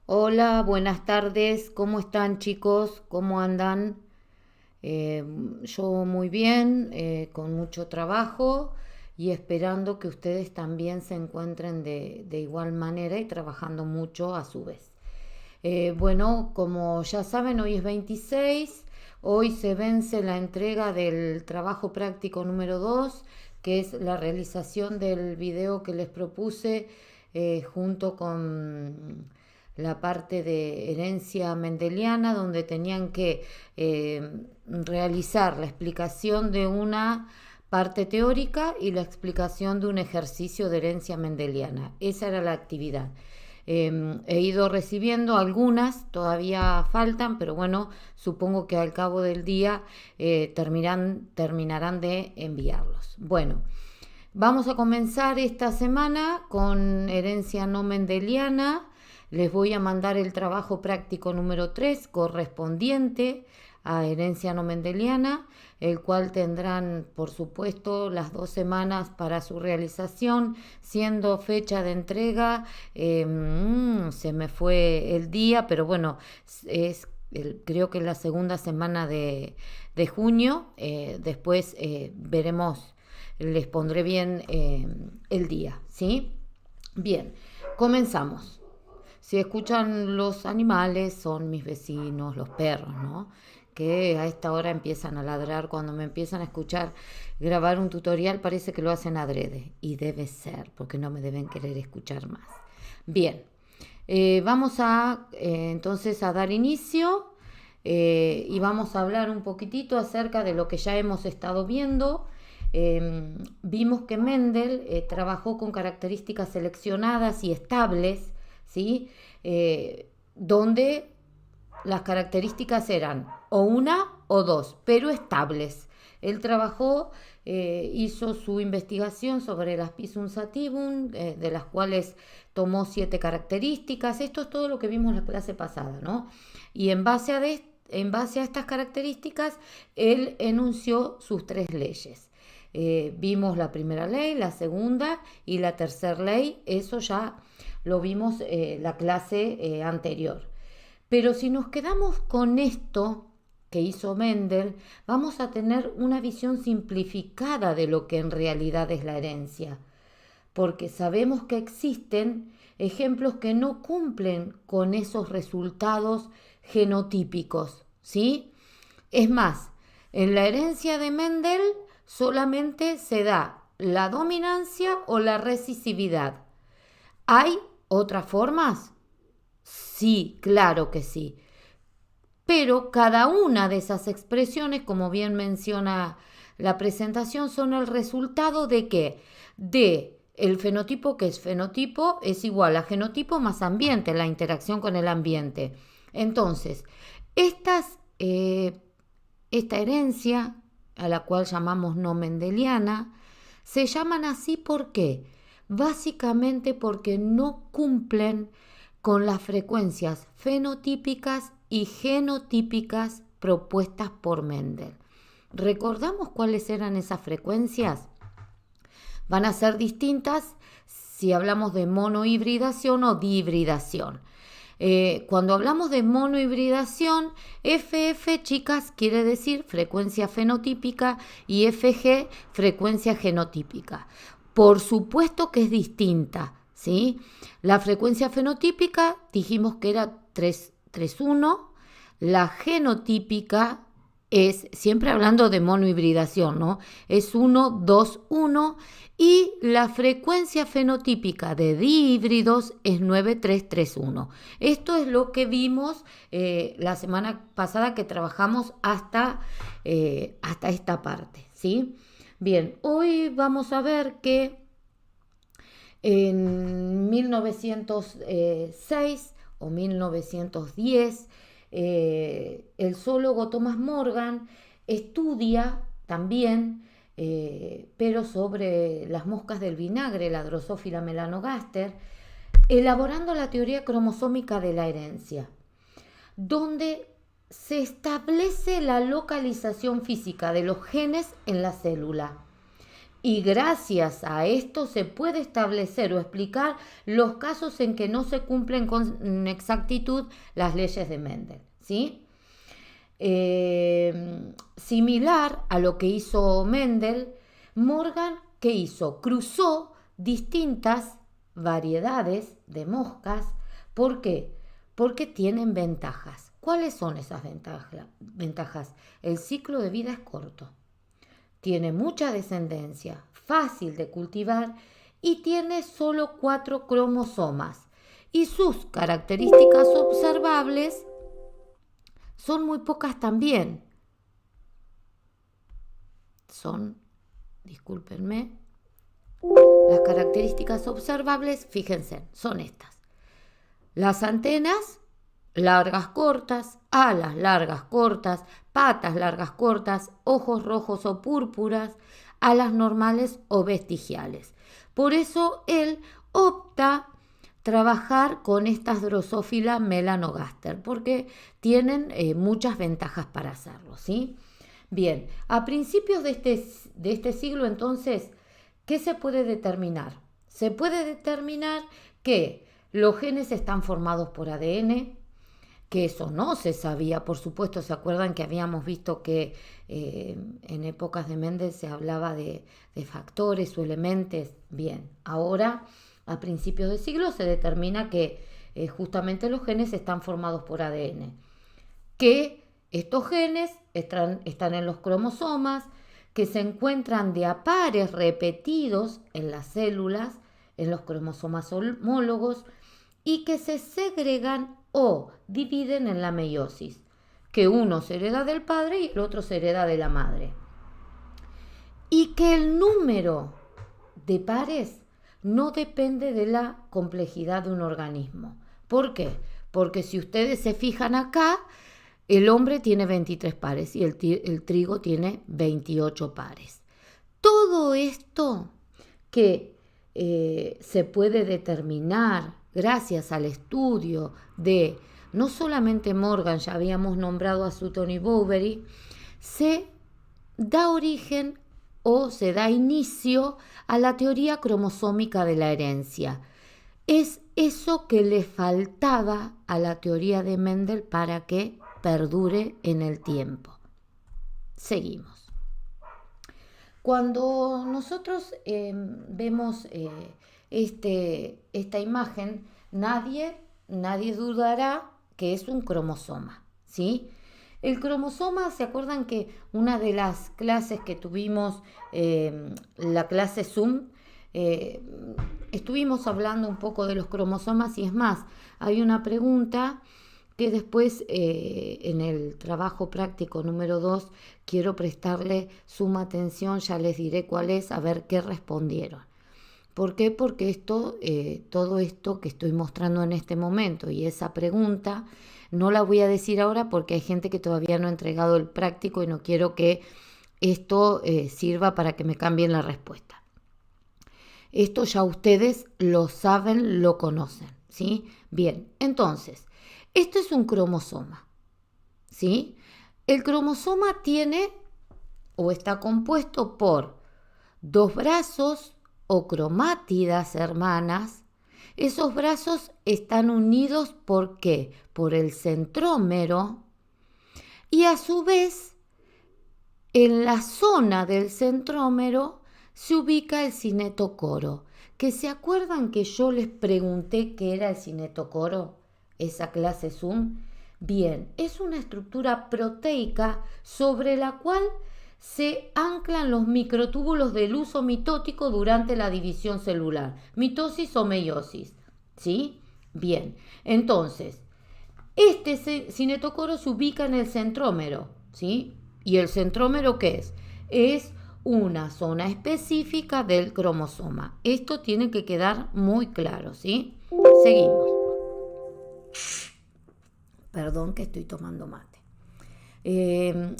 Hola, buenas tardes. ¿Cómo están, chicos? ¿Cómo andan? Eh, yo muy bien, con mucho trabajo y esperando que ustedes también se encuentren de igual manera y trabajando mucho a su vez. Bueno, como ya saben, hoy es 26. Hoy se vence la entrega del trabajo práctico número 2, que es la realización del video que les propuse junto con la parte de herencia mendeliana, donde tenían que realizar la explicación de una parte teórica y la explicación de un ejercicio de herencia mendeliana. Esa era la actividad. He ido recibiendo algunas, todavía faltan, pero bueno, supongo que al cabo del día terminarán de enviarlos. Bueno, vamos a comenzar esta semana con herencia no mendeliana. Les voy a mandar el trabajo práctico número 3 correspondiente a herencia no mendeliana, el cual tendrán, por supuesto, las 2 semanas para su realización, siendo fecha de entrega, se me fue el día, pero bueno, creo que es la segunda semana de junio. Después veremos, les pondré bien el día, ¿sí? Bien, comenzamos. Si escuchan los animales, son mis vecinos, los perros, ¿no? Que a esta hora empiezan a ladrar. Cuando me empiezan a escuchar grabar un tutorial, parece que lo hacen adrede. Y debe ser, porque no me deben querer escuchar más. Bien, vamos entonces a dar inicio y vamos a hablar un poquitito acerca de lo que ya hemos estado viendo. Vimos que Mendel trabajó con características seleccionadas y estables, ¿sí? Donde las características eran o una o dos, pero estables. Él trabajó, hizo su investigación sobre las Pisum sativum, de las cuales tomó 7 características. Esto es todo lo que vimos en la clase pasada, ¿no? Y en base a estas características, él enunció sus 3 leyes. Vimos la primera ley, la segunda y la tercera ley. Eso ya lo vimos la clase anterior. Pero si nos quedamos con esto que hizo Mendel, vamos a tener una visión simplificada de lo que en realidad es la herencia, porque sabemos que existen ejemplos que no cumplen con esos resultados genotípicos, ¿sí? Es más, en la herencia de Mendel solamente se da la dominancia o la recesividad. ¿Hay otras formas? Sí, claro que sí. Pero cada una de esas expresiones, como bien menciona la presentación, son el resultado de qué? De el fenotipo, que es fenotipo, es igual a genotipo más ambiente, la interacción con el ambiente. Entonces, estas, esta herencia, a la cual llamamos no mendeliana, se llaman así ¿por qué? Básicamente porque no cumplen con las frecuencias fenotípicas y genotípicas propuestas por Mendel. ¿Recordamos cuáles eran esas frecuencias? Van a ser distintas si hablamos de monohibridación o dihibridación. Cuando hablamos de monohibridación, FF, chicas, quiere decir frecuencia fenotípica y FG, frecuencia genotípica. Por supuesto que es distinta, ¿sí? La frecuencia fenotípica dijimos que era 3,1. La genotípica es, siempre hablando de monohibridación, ¿no? Es 1,2,1. Y la frecuencia fenotípica de dihíbridos es 9,3,3,1. Esto es lo que vimos la semana pasada, que trabajamos hasta esta parte, ¿sí? Bien, hoy vamos a ver que en 1906 o 1910, el zoólogo Thomas Morgan estudia también, pero sobre las moscas del vinagre, la Drosophila melanogaster, elaborando la teoría cromosómica de la herencia, donde se establece la localización física de los genes en la célula. Y gracias a esto se puede establecer o explicar los casos en que no se cumplen con exactitud las leyes de Mendel, ¿sí? Similar a lo que hizo Mendel, Morgan, ¿qué hizo? Cruzó distintas variedades de moscas. ¿Por qué? Porque tienen ventajas. ¿Cuáles son esas ventajas? El ciclo de vida es corto, tiene mucha descendencia, fácil de cultivar y tiene solo 4 cromosomas. Y sus características observables son muy pocas también. Discúlpenme, las características observables, fíjense, son estas. Las antenas largas cortas, alas largas cortas, patas largas cortas, ojos rojos o púrpuras, alas normales o vestigiales. Por eso él opta trabajar con estas Drosophila melanogaster, porque tienen muchas ventajas para hacerlo, ¿sí? Bien, a principios de este siglo, entonces, ¿qué se puede determinar? Se puede determinar que los genes están formados por ADN, que eso no se sabía, por supuesto. ¿Se acuerdan que habíamos visto que en épocas de Mendel se hablaba de factores o elementos? Bien, ahora a principios de siglo se determina que justamente los genes están formados por ADN, que estos genes están en los cromosomas, que se encuentran de a pares repetidos en las células, en los cromosomas homólogos, y que se segregan o dividen en la meiosis, que uno se hereda del padre y el otro se hereda de la madre. Y que el número de pares no depende de la complejidad de un organismo. ¿Por qué? Porque si ustedes se fijan acá, el hombre tiene 23 pares y el trigo tiene 28 pares. Todo esto que se puede determinar gracias al estudio de no solamente Morgan, ya habíamos nombrado a Sutton y Boveri, se da origen o se da inicio a la teoría cromosómica de la herencia. Es eso que le faltaba a la teoría de Mendel para que perdure en el tiempo. Seguimos. Cuando nosotros vemos esta imagen, nadie dudará que es un cromosoma, ¿sí? El cromosoma, ¿se acuerdan que una de las clases que tuvimos, la clase Zoom, estuvimos hablando un poco de los cromosomas? Y es más, hay una pregunta que después en el trabajo práctico número 2 quiero prestarle suma atención, ya les diré cuál es, a ver qué respondieron. ¿Por qué? Porque todo esto que estoy mostrando en este momento y esa pregunta no la voy a decir ahora porque hay gente que todavía no ha entregado el práctico y no quiero que esto sirva para que me cambien la respuesta. Esto ya ustedes lo saben, lo conocen, ¿sí? Bien, entonces, esto es un cromosoma, ¿sí? El cromosoma tiene o está compuesto por 2 brazos o cromátidas hermanas. Esos brazos están unidos, ¿por qué? Por el centrómero, y a su vez en la zona del centrómero se ubica el cinetocoro, que se acuerdan que yo les pregunté qué era el cinetocoro, esa clase Zoom. Bien, es una estructura proteica sobre la cual se anclan los microtúbulos del uso mitótico durante la división celular, mitosis o meiosis, ¿sí? Bien, entonces, este cinetocoro se ubica en el centrómero, ¿sí? ¿Y el centrómero qué es? Es una zona específica del cromosoma. Esto tiene que quedar muy claro, ¿sí? Seguimos. Perdón que estoy tomando mate.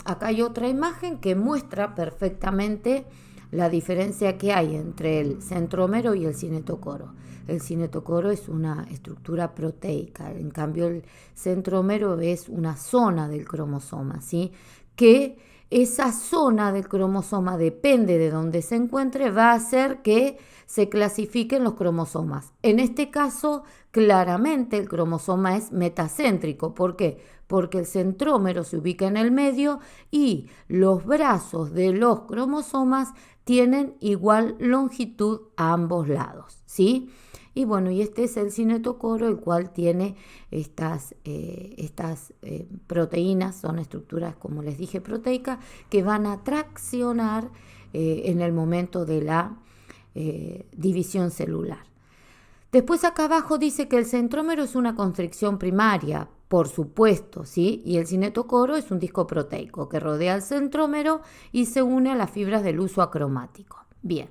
Acá hay otra imagen que muestra perfectamente la diferencia que hay entre el centrómero y el cinetocoro. El cinetocoro es una estructura proteica, en cambio el centrómero es una zona del cromosoma, ¿sí? Que esa zona del cromosoma, depende de dónde se encuentre, va a hacer que se clasifiquen los cromosomas. En este caso, claramente el cromosoma es metacéntrico. ¿Por qué? Porque el centrómero se ubica en el medio y los brazos de los cromosomas tienen igual longitud a ambos lados, ¿sí? Y bueno, y este es el cinetocoro, el cual tiene estas proteínas, son estructuras, como les dije, proteicas, que van a traccionar en el momento de la división celular. Después acá abajo dice que el centrómero es una constricción primaria, por supuesto, ¿sí? Y el cinetocoro es un disco proteico que rodea el centrómero y se une a las fibras del huso acromático. Bien,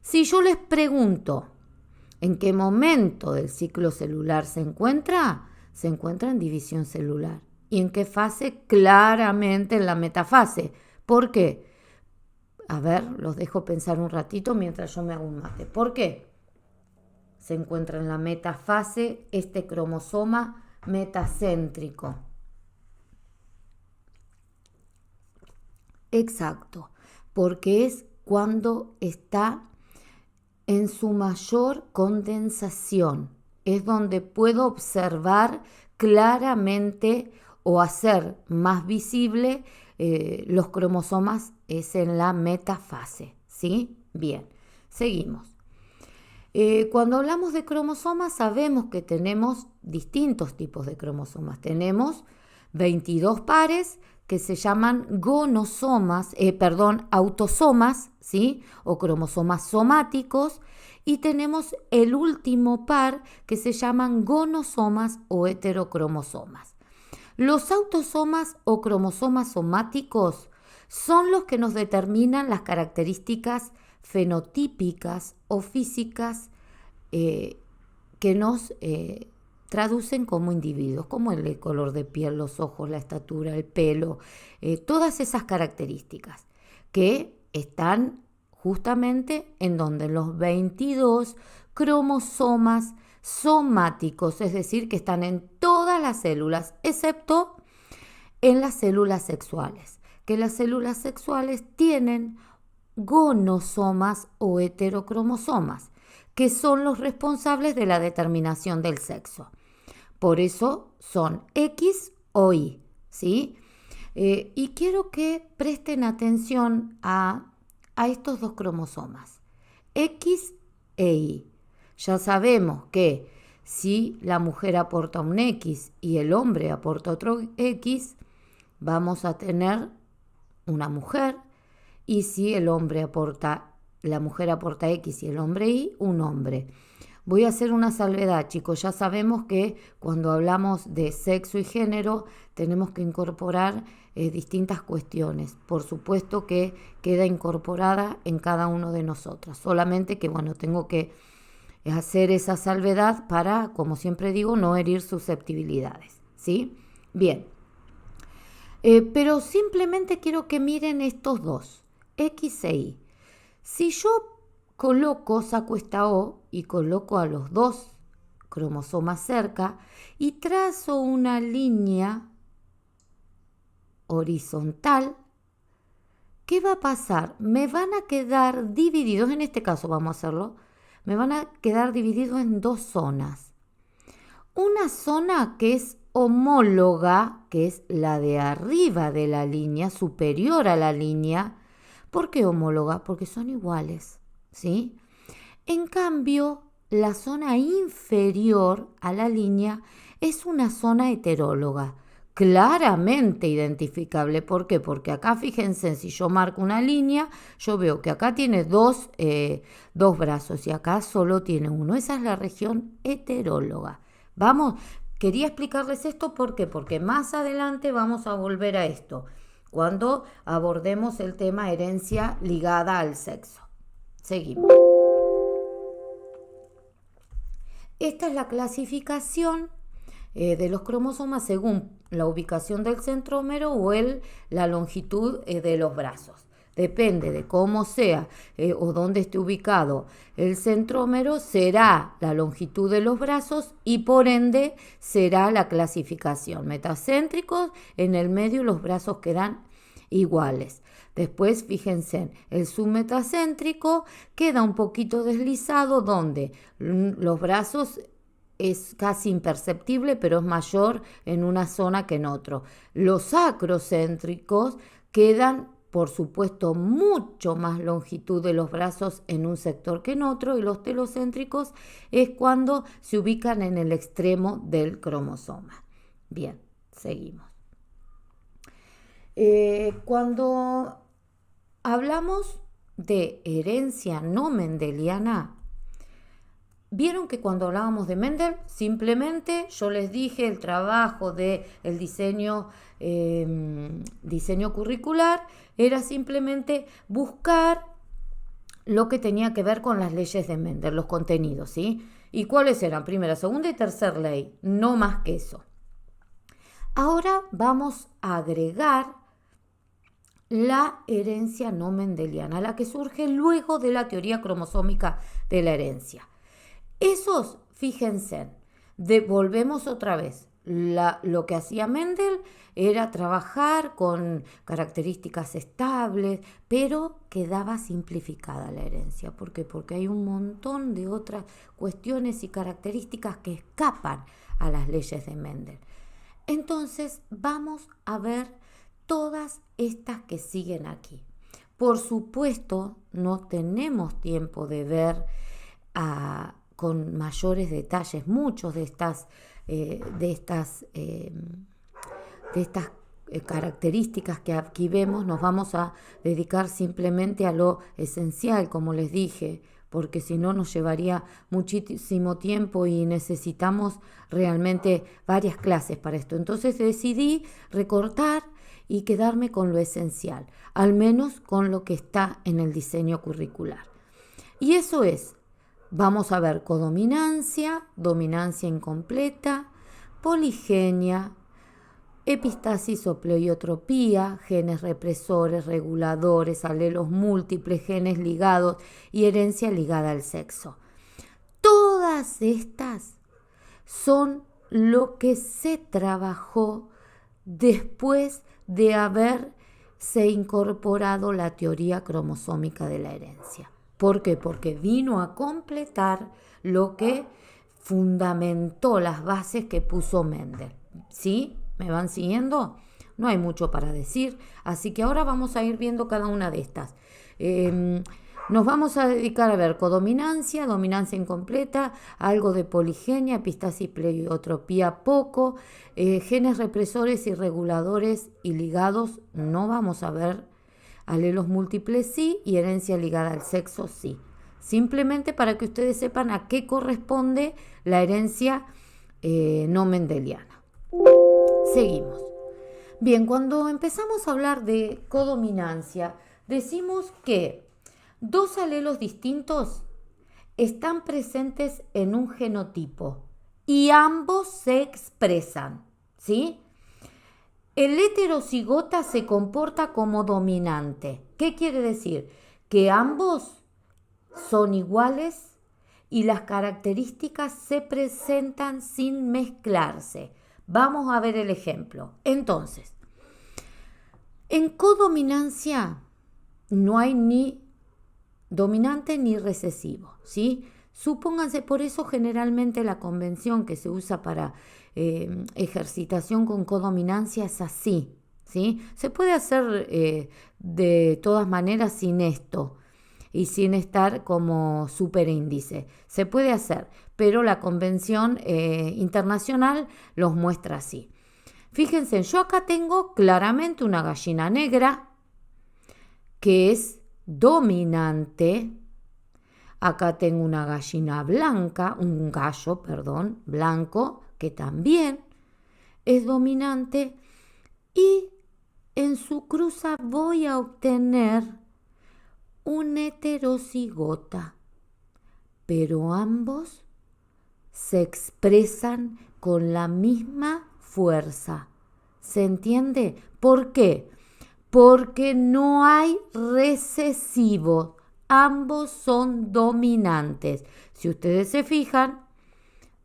si yo les pregunto en qué momento del ciclo celular se encuentra en división celular. ¿Y en qué fase? Claramente en la metafase. ¿Por qué? A ver, los dejo pensar un ratito mientras yo me hago un mate. ¿Por qué se encuentra en la metafase este cromosoma metacéntrico? Exacto, porque es cuando está en su mayor condensación. Es donde puedo observar claramente o hacer más visible los cromosomas, es en la metafase, ¿sí? Bien, seguimos. Cuando hablamos de cromosomas sabemos que tenemos distintos tipos de cromosomas. Tenemos 22 pares que se llaman autosomas, ¿sí? O cromosomas somáticos, y tenemos el último par que se llaman gonosomas o heterocromosomas. Los autosomas o cromosomas somáticos son los que nos determinan las características fenotípicas o físicas que nos traducen como individuos, como el color de piel, los ojos, la estatura, el pelo, todas esas características que están justamente en donde los 22 cromosomas somáticos, es decir, que están en todas las células, excepto en las células sexuales, que las células sexuales tienen gonosomas o heterocromosomas, que son los responsables de la determinación del sexo. Por eso son X o Y, ¿sí? Y quiero que presten atención a estos dos cromosomas, X e Y. Ya sabemos que si la mujer aporta un X y el hombre aporta otro X, vamos a tener una mujer, y si la mujer aporta X y el hombre Y, un hombre. Voy a hacer una salvedad, chicos. Ya sabemos que cuando hablamos de sexo y género tenemos que incorporar distintas cuestiones. Por supuesto que queda incorporada en cada uno de nosotros. Solamente que, bueno, tengo que hacer esa salvedad para, como siempre digo, no herir susceptibilidades, ¿sí? Bien. Pero simplemente quiero que miren estos dos, X e Y. Si yo saco esta O y coloco a los dos cromosomas cerca y trazo una línea horizontal, ¿qué va a pasar? Me van a quedar divididos, en este caso vamos a hacerlo, me van a quedar divididos en dos zonas. Una zona que es homóloga, que es la de arriba de la línea, superior a la línea. ¿Por qué homóloga? Porque son iguales, ¿sí? En cambio, la zona inferior a la línea es una zona heteróloga, claramente identificable. ¿Por qué? Porque acá, fíjense, si yo marco una línea, yo veo que acá tiene dos brazos y acá solo tiene uno. Esa es la región heteróloga. Vamos, quería explicarles esto, ¿por qué? Porque más adelante vamos a volver a esto, cuando abordemos el tema herencia ligada al sexo. Seguimos. Esta es la clasificación de los cromosomas según la ubicación del centrómero o la longitud de los brazos. Depende de cómo sea o dónde esté ubicado el centrómero, será la longitud de los brazos y por ende será la clasificación. Metacéntricos, en el medio los brazos quedan iguales. Después, fíjense, el submetacéntrico queda un poquito deslizado donde los brazos es casi imperceptible, pero es mayor en una zona que en otro. Los acrocéntricos quedan, por supuesto, mucho más longitud de los brazos en un sector que en otro, y los telocéntricos es cuando se ubican en el extremo del cromosoma. Bien, seguimos. Cuando hablamos de herencia no mendeliana, vieron que cuando hablábamos de Mendel, simplemente yo les dije el trabajo del diseño curricular era simplemente buscar lo que tenía que ver con las leyes de Mendel, los contenidos, ¿sí? ¿Y cuáles eran? Primera, segunda y tercera ley, no más que eso. Ahora vamos a agregar la herencia no mendeliana, la que surge luego de la teoría cromosómica de la herencia. Esos, fíjense, volvemos otra vez. Lo que hacía Mendel era trabajar con características estables, pero quedaba simplificada la herencia. ¿Por qué? Porque hay un montón de otras cuestiones y características que escapan a las leyes de Mendel. Entonces, vamos a ver todas estas que siguen aquí. Por supuesto, no tenemos tiempo de ver con mayores detalles muchos de estas características que aquí vemos. Nos vamos a dedicar simplemente a lo esencial, como les dije, porque si no nos llevaría muchísimo tiempo y necesitamos realmente varias clases para esto. Entonces decidí recortar y quedarme con lo esencial, al menos con lo que está en el diseño curricular. Y eso es, vamos a ver codominancia, dominancia incompleta, poligenia, epistasis o pleiotropía, genes represores, reguladores, alelos múltiples, genes ligados y herencia ligada al sexo. Todas estas son lo que se trabajó después de haberse incorporado la teoría cromosómica de la herencia. ¿Por qué? Porque vino a completar lo que fundamentó las bases que puso Mendel. ¿Sí? ¿Me van siguiendo? No hay mucho para decir, así que ahora vamos a ir viendo cada una de estas. Nos vamos a dedicar a ver codominancia, dominancia incompleta, algo de poligenia, epistasis, pleiotropía poco, genes represores y reguladores y ligados no vamos a ver, alelos múltiples sí y herencia ligada al sexo sí. Simplemente para que ustedes sepan a qué corresponde la herencia no mendeliana. Seguimos. Bien, cuando empezamos a hablar de codominancia, decimos que dos alelos distintos están presentes en un genotipo y ambos se expresan, ¿sí? El heterocigota se comporta como dominante. ¿Qué quiere decir? Que ambos son iguales y las características se presentan sin mezclarse. Vamos a ver el ejemplo. Entonces, en codominancia no hay ni dominante ni recesivo, ¿sí? Supónganse, por eso generalmente la convención que se usa para ejercitación con codominancia es así, ¿sí? Se puede hacer de todas maneras sin esto y sin estar como superíndice. Se puede hacer, pero la convención internacional los muestra así. Fíjense, yo acá tengo claramente una gallina negra que es dominante. Acá tengo una gallina blanca, un gallo, perdón, blanco, que también es dominante. Y en su cruza voy a obtener un heterocigota, pero ambos se expresan con la misma fuerza. ¿Se entiende? ¿Por qué? Porque no hay recesivo. Ambos son dominantes. Si ustedes se fijan,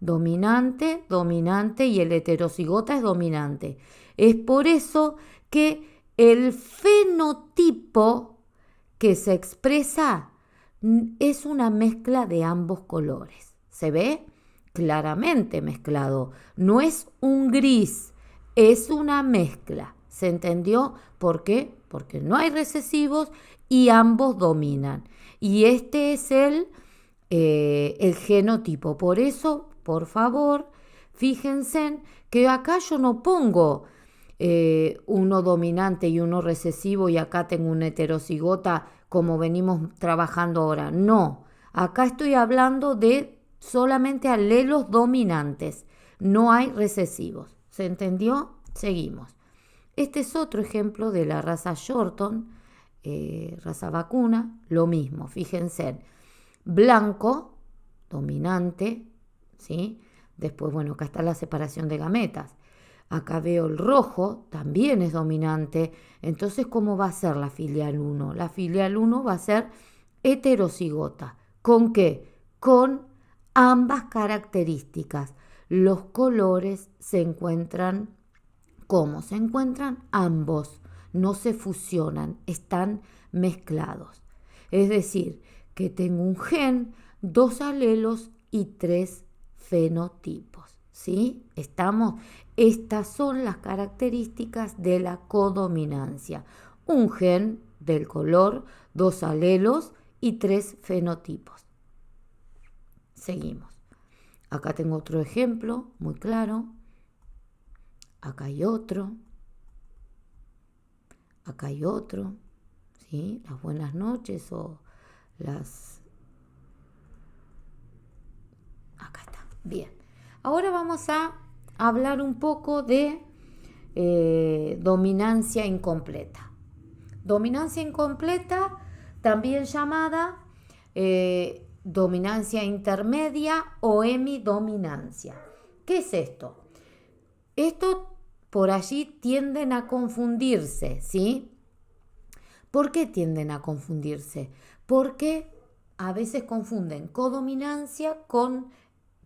dominante, dominante y el heterocigota es dominante. Es por eso que El fenotipo que se expresa es una mezcla de ambos colores. ¿Se ve? Claramente mezclado. No es un gris, es una mezcla. ¿Se entendió? ¿Por qué? Porque no hay recesivos y ambos dominan. Y este es el genotipo. Por eso, por favor, fíjense que acá yo no pongo uno dominante y uno recesivo y acá tengo una heterocigota como venimos trabajando ahora. No, acá estoy hablando de solamente alelos dominantes. No hay recesivos. ¿Se entendió? Seguimos. Este es otro ejemplo de la raza Shorton, raza vacuna, lo mismo, fíjense, blanco, dominante, ¿sí? Después, bueno, acá está la separación de gametas. Acá veo el rojo, también es dominante. Entonces, ¿cómo va a ser la filial 1? La filial 1 va a ser heterocigota. ¿Con qué? Con ambas características. Los colores se encuentran, ¿cómo? Se encuentran ambos, no se fusionan, están mezclados. Es decir, que tengo un gen, 2 alelos y 3 fenotipos. ¿Sí? Estas son las características de la codominancia. Un gen del color, 2 alelos y 3 fenotipos. Seguimos. Acá tengo otro ejemplo muy claro. Acá hay otro. Acá hay otro. ¿Sí? Las buenas noches o las... Acá está. Bien. Ahora vamos a hablar un poco de dominancia incompleta. Dominancia incompleta, también llamada dominancia intermedia o hemidominancia. ¿Qué es esto? Esto por allí tienden a confundirse, ¿sí? ¿Por qué tienden a confundirse? Porque a veces confunden codominancia con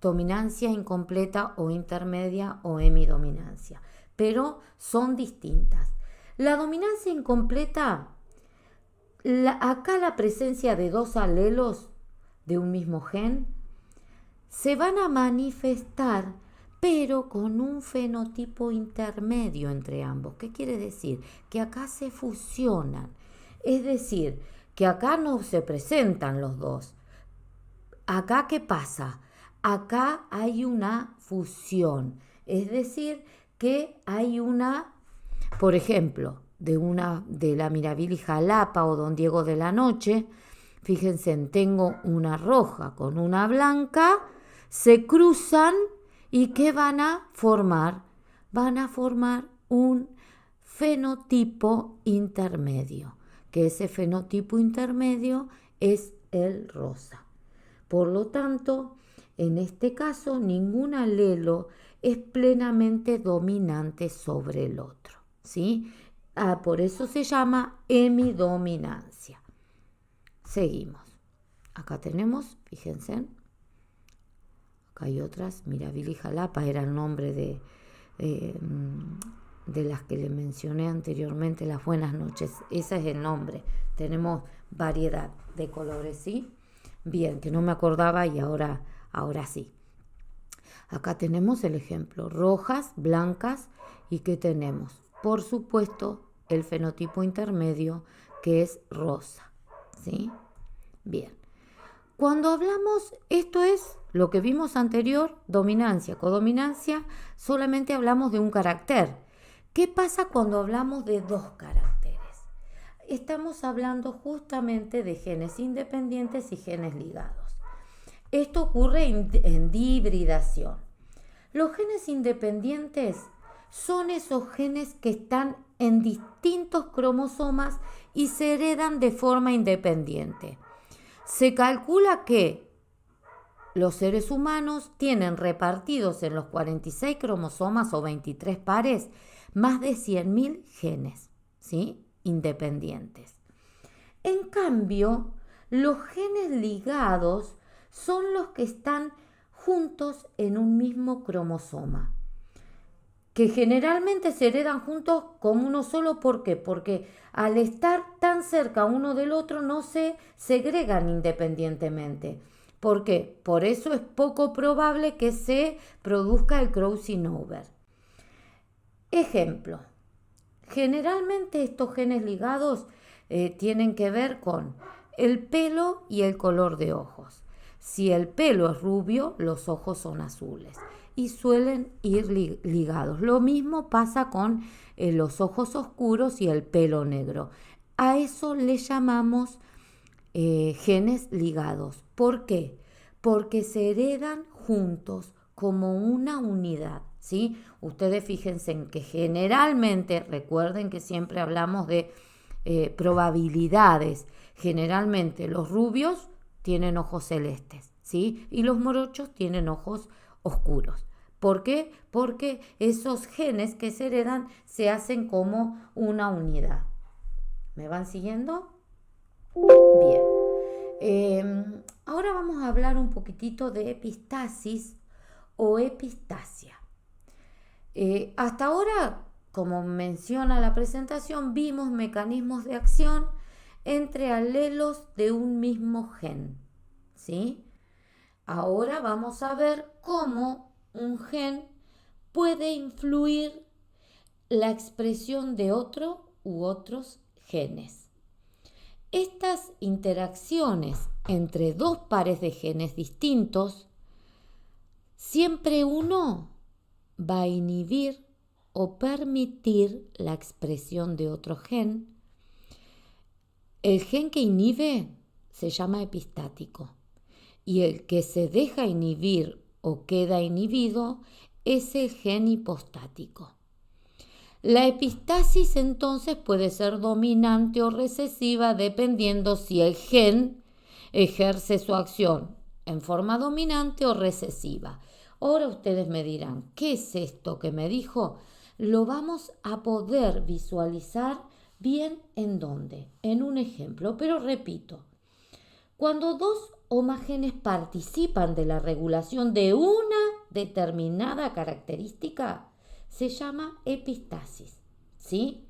dominancia incompleta o intermedia o hemidominancia, pero son distintas. La dominancia incompleta, acá la presencia de 2 alelos de un mismo gen se van a manifestar, pero con un fenotipo intermedio entre ambos. ¿Qué quiere decir? Que acá se fusionan, es decir, que acá no se presentan los dos. ¿Acá qué pasa? Acá hay una fusión, es decir, que hay una, por ejemplo, de la Mirabilis Jalapa o Don Diego de la Noche, fíjense, tengo una roja con una blanca, se cruzan y ¿qué van a formar? Van a formar un fenotipo intermedio, que ese fenotipo intermedio es el rosa. Por lo tanto, en este caso, ningún alelo es plenamente dominante sobre el otro, ¿sí? Por eso se llama hemidominancia. Seguimos. Acá tenemos, fíjense, acá hay otras, Mirabilis Jalapa era el nombre de las que le mencioné anteriormente, las buenas noches. Ese es el nombre. Tenemos variedad de colores, ¿sí? Bien, que no me acordaba y ahora sí. Acá tenemos el ejemplo, rojas, blancas, ¿y qué tenemos? Por supuesto, el fenotipo intermedio, que es rosa, ¿sí? Bien. Cuando hablamos, esto es lo que vimos anterior, dominancia, codominancia, solamente hablamos de un carácter. ¿Qué pasa cuando hablamos de 2 caracteres? Estamos hablando justamente de genes independientes y genes ligados. Esto ocurre en dihibridación. Los genes independientes son esos genes que están en distintos cromosomas y se heredan de forma independiente. Se calcula que los seres humanos tienen repartidos en los 46 cromosomas o 23 pares más de 100.000 genes, ¿sí? Independientes. En cambio, los genes ligados son los que están juntos en un mismo cromosoma. que generalmente se heredan juntos como uno solo. ¿Por qué? Porque al estar tan cerca uno del otro no se segregan independientemente. ¿Por qué? Por eso es poco probable que se produzca el crossing over. Ejemplo, generalmente estos genes ligados tienen que ver con el pelo y el color de ojos. Si el pelo es rubio, los ojos son azules y suelen ir ligados. Lo mismo pasa con los ojos oscuros y el pelo negro. A eso le llamamos genes ligados. ¿Por qué? Porque se heredan juntos como una unidad, ¿sí? Ustedes fíjense en que generalmente, recuerden que siempre hablamos de probabilidades, generalmente los rubios tienen ojos celestes, ¿sí? Y los morochos tienen ojos oscuros. ¿Por qué? Porque esos genes que se heredan se hacen como una unidad. ¿Me van siguiendo? Bien. Ahora vamos a hablar un poquitito de epistasis o epistasia. Hasta ahora, como menciona la presentación, vimos mecanismos de acción entre alelos de un mismo gen, ¿sí? Ahora vamos a ver cómo un gen puede influir la expresión de otro u otros genes. Estas interacciones entre dos pares de genes distintos, siempre uno va a inhibir o permitir la expresión de otro gen. El gen que inhibe se llama epistático y el que se deja inhibir o queda inhibido es el gen hipostático. La epistasis entonces puede ser dominante o recesiva dependiendo si el gen ejerce su acción en forma dominante o recesiva. Ahora ustedes me dirán, ¿qué es esto que me dijo? Lo vamos a poder visualizar bien en dónde, en un ejemplo, pero repito, cuando dos o más genes participan de la regulación de una determinada característica, se llama epistasis, ¿sí?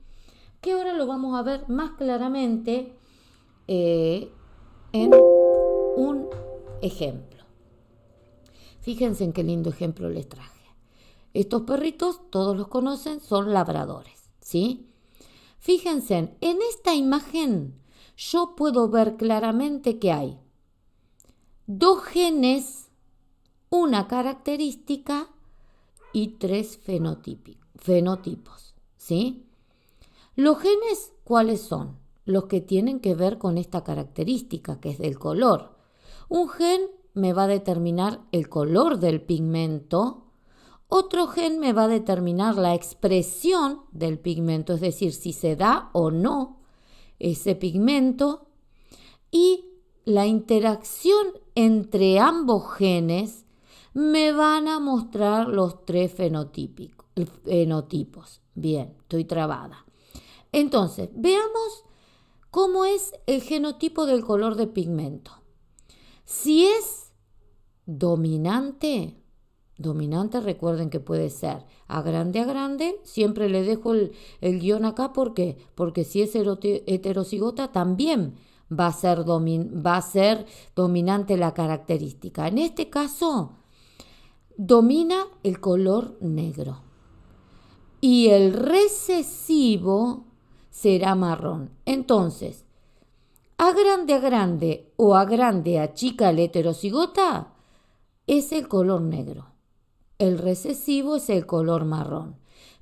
Que ahora lo vamos a ver más claramente en un ejemplo. Fíjense en qué lindo ejemplo les traje. Estos perritos, todos los conocen, son labradores, ¿sí? Fíjense, en esta imagen yo puedo ver claramente que hay dos genes, una característica y tres fenotipos, ¿sí? Los genes, ¿cuáles son? Los que tienen que ver con esta característica, que es del color. Un gen me va a determinar el color del pigmento, otro gen me va a determinar la expresión del pigmento, es decir, si se da o no ese pigmento, y la interacción entre ambos genes me van a mostrar los tres fenotipos. Bien, estoy trabada. Entonces, veamos cómo es el genotipo del color de pigmento. Si es dominante, recuerden que puede ser a grande, siempre le dejo el guión acá, ¿por qué? Porque si es heterocigota también va a ser dominante la característica. En este caso, domina el color negro y el recesivo será marrón. Entonces, a grande o a grande a chica el heterocigota es el color negro. El recesivo es el color marrón.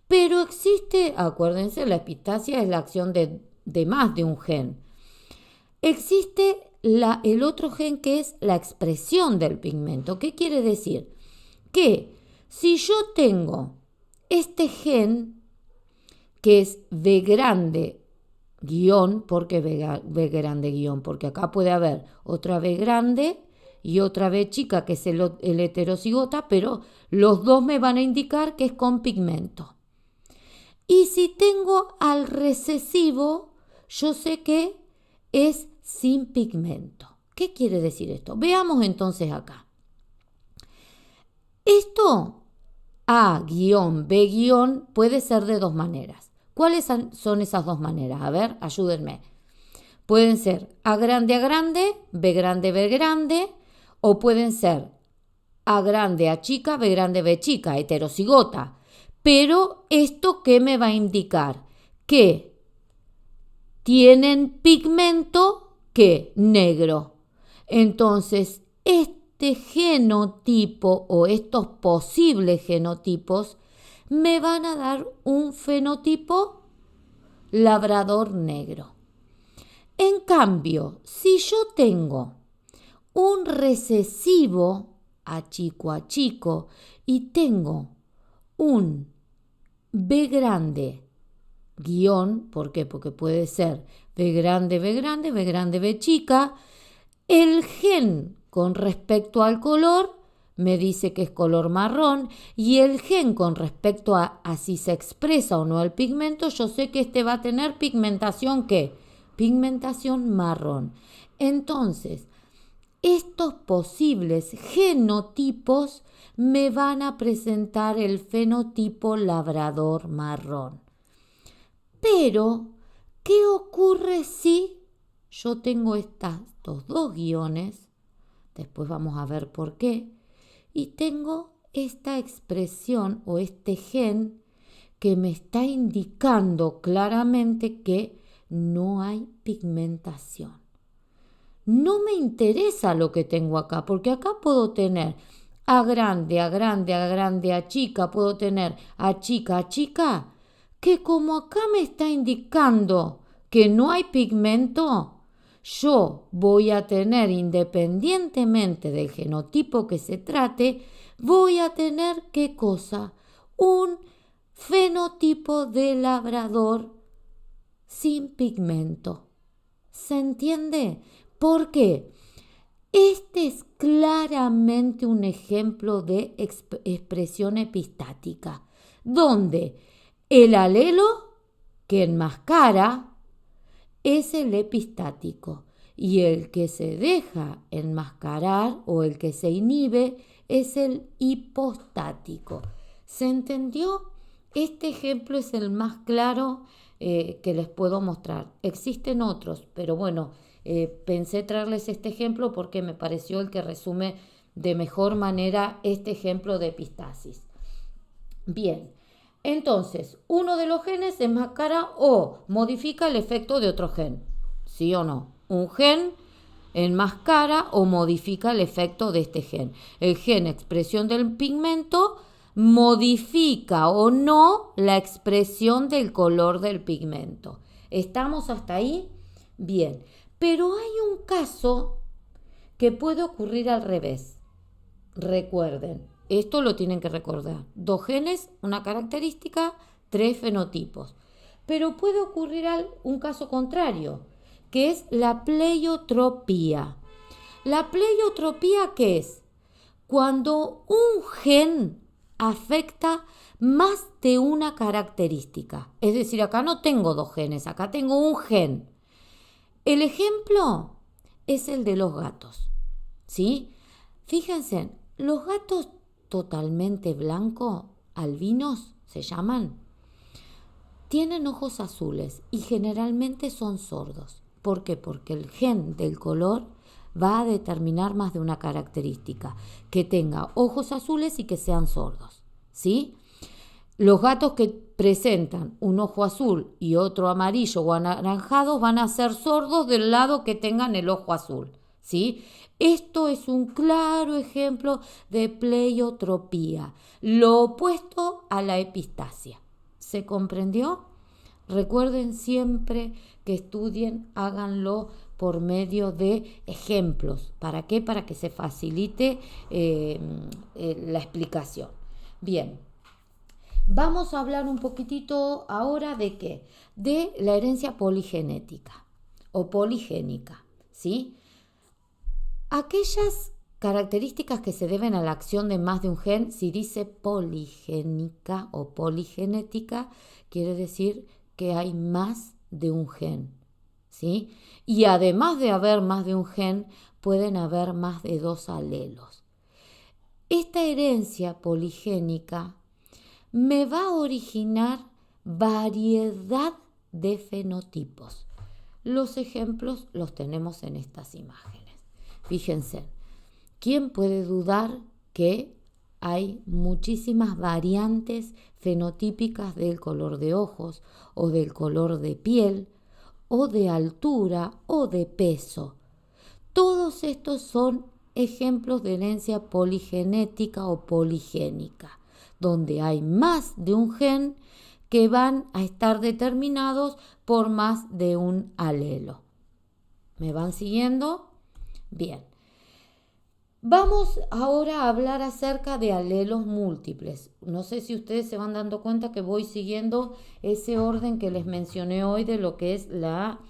Pero existe, acuérdense, la epistasia es la acción de más de un gen. Existe el otro gen que es la expresión del pigmento. ¿Qué quiere decir? Que si yo tengo este gen que es V grande guión, ¿por qué V grande guión? Porque acá puede haber otra V grande y otra V chica que es el heterocigota, pero los dos me van a indicar que es con pigmento. Y si tengo al recesivo, yo sé que es sin pigmento. ¿Qué quiere decir esto? Veamos entonces acá. Esto A-B- puede ser de dos maneras. ¿Cuáles son esas dos maneras? A ver, ayúdenme. Pueden ser A grande, B grande, o pueden ser A grande, A chica, B chica, heterocigota. Pero ¿esto qué me va a indicar? Que tienen pigmento que negro. Entonces, este genotipo o estos posibles genotipos me van a dar un fenotipo labrador negro. En cambio, si yo tengo un recesivo a chico y tengo un B grande guión, ¿por qué? Porque puede ser B grande, B chica. El gen con respecto al color me dice que es color marrón y el gen con respecto a si se expresa o no el pigmento, yo sé que este va a tener pigmentación ¿qué? Pigmentación marrón. Entonces, estos posibles genotipos me van a presentar el fenotipo labrador marrón. Pero, ¿qué ocurre si yo tengo estos dos guiones? Después vamos a ver por qué. Y tengo esta expresión o este gen que me está indicando claramente que no hay pigmentación. No me interesa lo que tengo acá, porque acá puedo tener A grande, A chica, puedo tener A chica, que como acá me está indicando que no hay pigmento, yo voy a tener, independientemente del genotipo que se trate, voy a tener, ¿qué cosa? Un fenotipo de labrador sin pigmento. ¿Se entiende? ¿Por qué? Este es claramente un ejemplo de expresión epistática, donde el alelo que enmascara es el epistático y el que se deja enmascarar o el que se inhibe es el hipostático. ¿Se entendió? Este ejemplo es el más claro que les puedo mostrar. Existen otros, pero bueno, pensé traerles este ejemplo porque me pareció el que resume de mejor manera este ejemplo de epistasis. Bien, entonces, uno de los genes enmascara o modifica el efecto de otro gen, ¿sí o no? Un gen enmascara o modifica el efecto de este gen. El gen expresión del pigmento modifica o no la expresión del color del pigmento. ¿Estamos hasta ahí? Bien, pero hay un caso que puede ocurrir al revés. Recuerden, esto lo tienen que recordar. 2 genes, una característica, 3 fenotipos. Pero puede ocurrir un caso contrario, que es la pleiotropía. ¿La pleiotropía qué es? Cuando un gen afecta más de una característica. Es decir, acá no tengo 2 genes, acá tengo un gen. El ejemplo es el de los gatos, ¿sí? Fíjense, los gatos totalmente blancos, albinos se llaman, tienen ojos azules y generalmente son sordos. ¿Por qué? Porque el gen del color va a determinar más de una característica, que tenga ojos azules y que sean sordos, ¿sí? Los gatos que presentan un ojo azul y otro amarillo o anaranjado van a ser sordos del lado que tengan el ojo azul, ¿sí? Esto es un claro ejemplo de pleiotropía, lo opuesto a la epistasia. ¿Se comprendió? Recuerden siempre que estudien, háganlo por medio de ejemplos. ¿Para qué? Para que se facilite la explicación. Bien. Vamos a hablar un poquitito ahora de qué, de la herencia poligenética o poligénica, ¿sí? Aquellas características que se deben a la acción de más de un gen, si dice poligénica o poligenética, quiere decir que hay más de un gen, ¿sí? Y además de haber más de un gen, pueden haber más de 2 alelos. Esta herencia poligénica me va a originar variedad de fenotipos. Los ejemplos los tenemos en estas imágenes. Fíjense, ¿quién puede dudar que hay muchísimas variantes fenotípicas del color de ojos o del color de piel o de altura o de peso? Todos estos son ejemplos de herencia poligenética o poligénica, donde hay más de un gen que van a estar determinados por más de un alelo. ¿Me van siguiendo? Bien. Vamos ahora a hablar acerca de alelos múltiples. No sé si ustedes se van dando cuenta que voy siguiendo ese orden que les mencioné hoy de lo que es la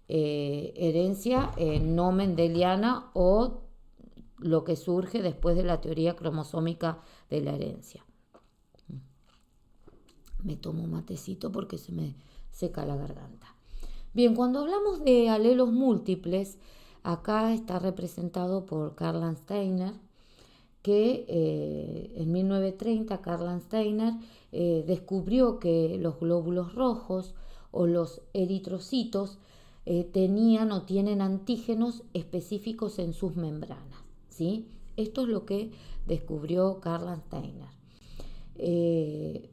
herencia no mendeliana o lo que surge después de la teoría cromosómica de la herencia. Me tomo un matecito porque se me seca la garganta. Bien, cuando hablamos de alelos múltiples, acá está representado por Karl Landsteiner, que en 1930 Karl Landsteiner descubrió que los glóbulos rojos o los eritrocitos tenían o tienen antígenos específicos en sus membranas, ¿sí? Esto es lo que descubrió Karl Landsteiner.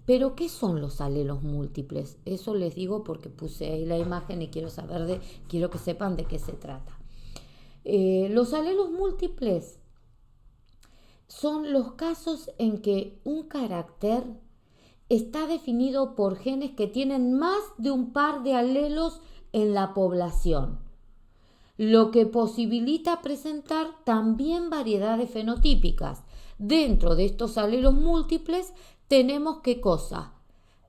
Pero ¿qué son los alelos múltiples? Eso les digo porque puse ahí la imagen y quiero que sepan de qué se trata. Los alelos múltiples son los casos en que un carácter está definido por genes que tienen más de un par de alelos en la población, lo que posibilita presentar también variedades fenotípicas. Dentro de estos alelos múltiples tenemos ¿qué cosa?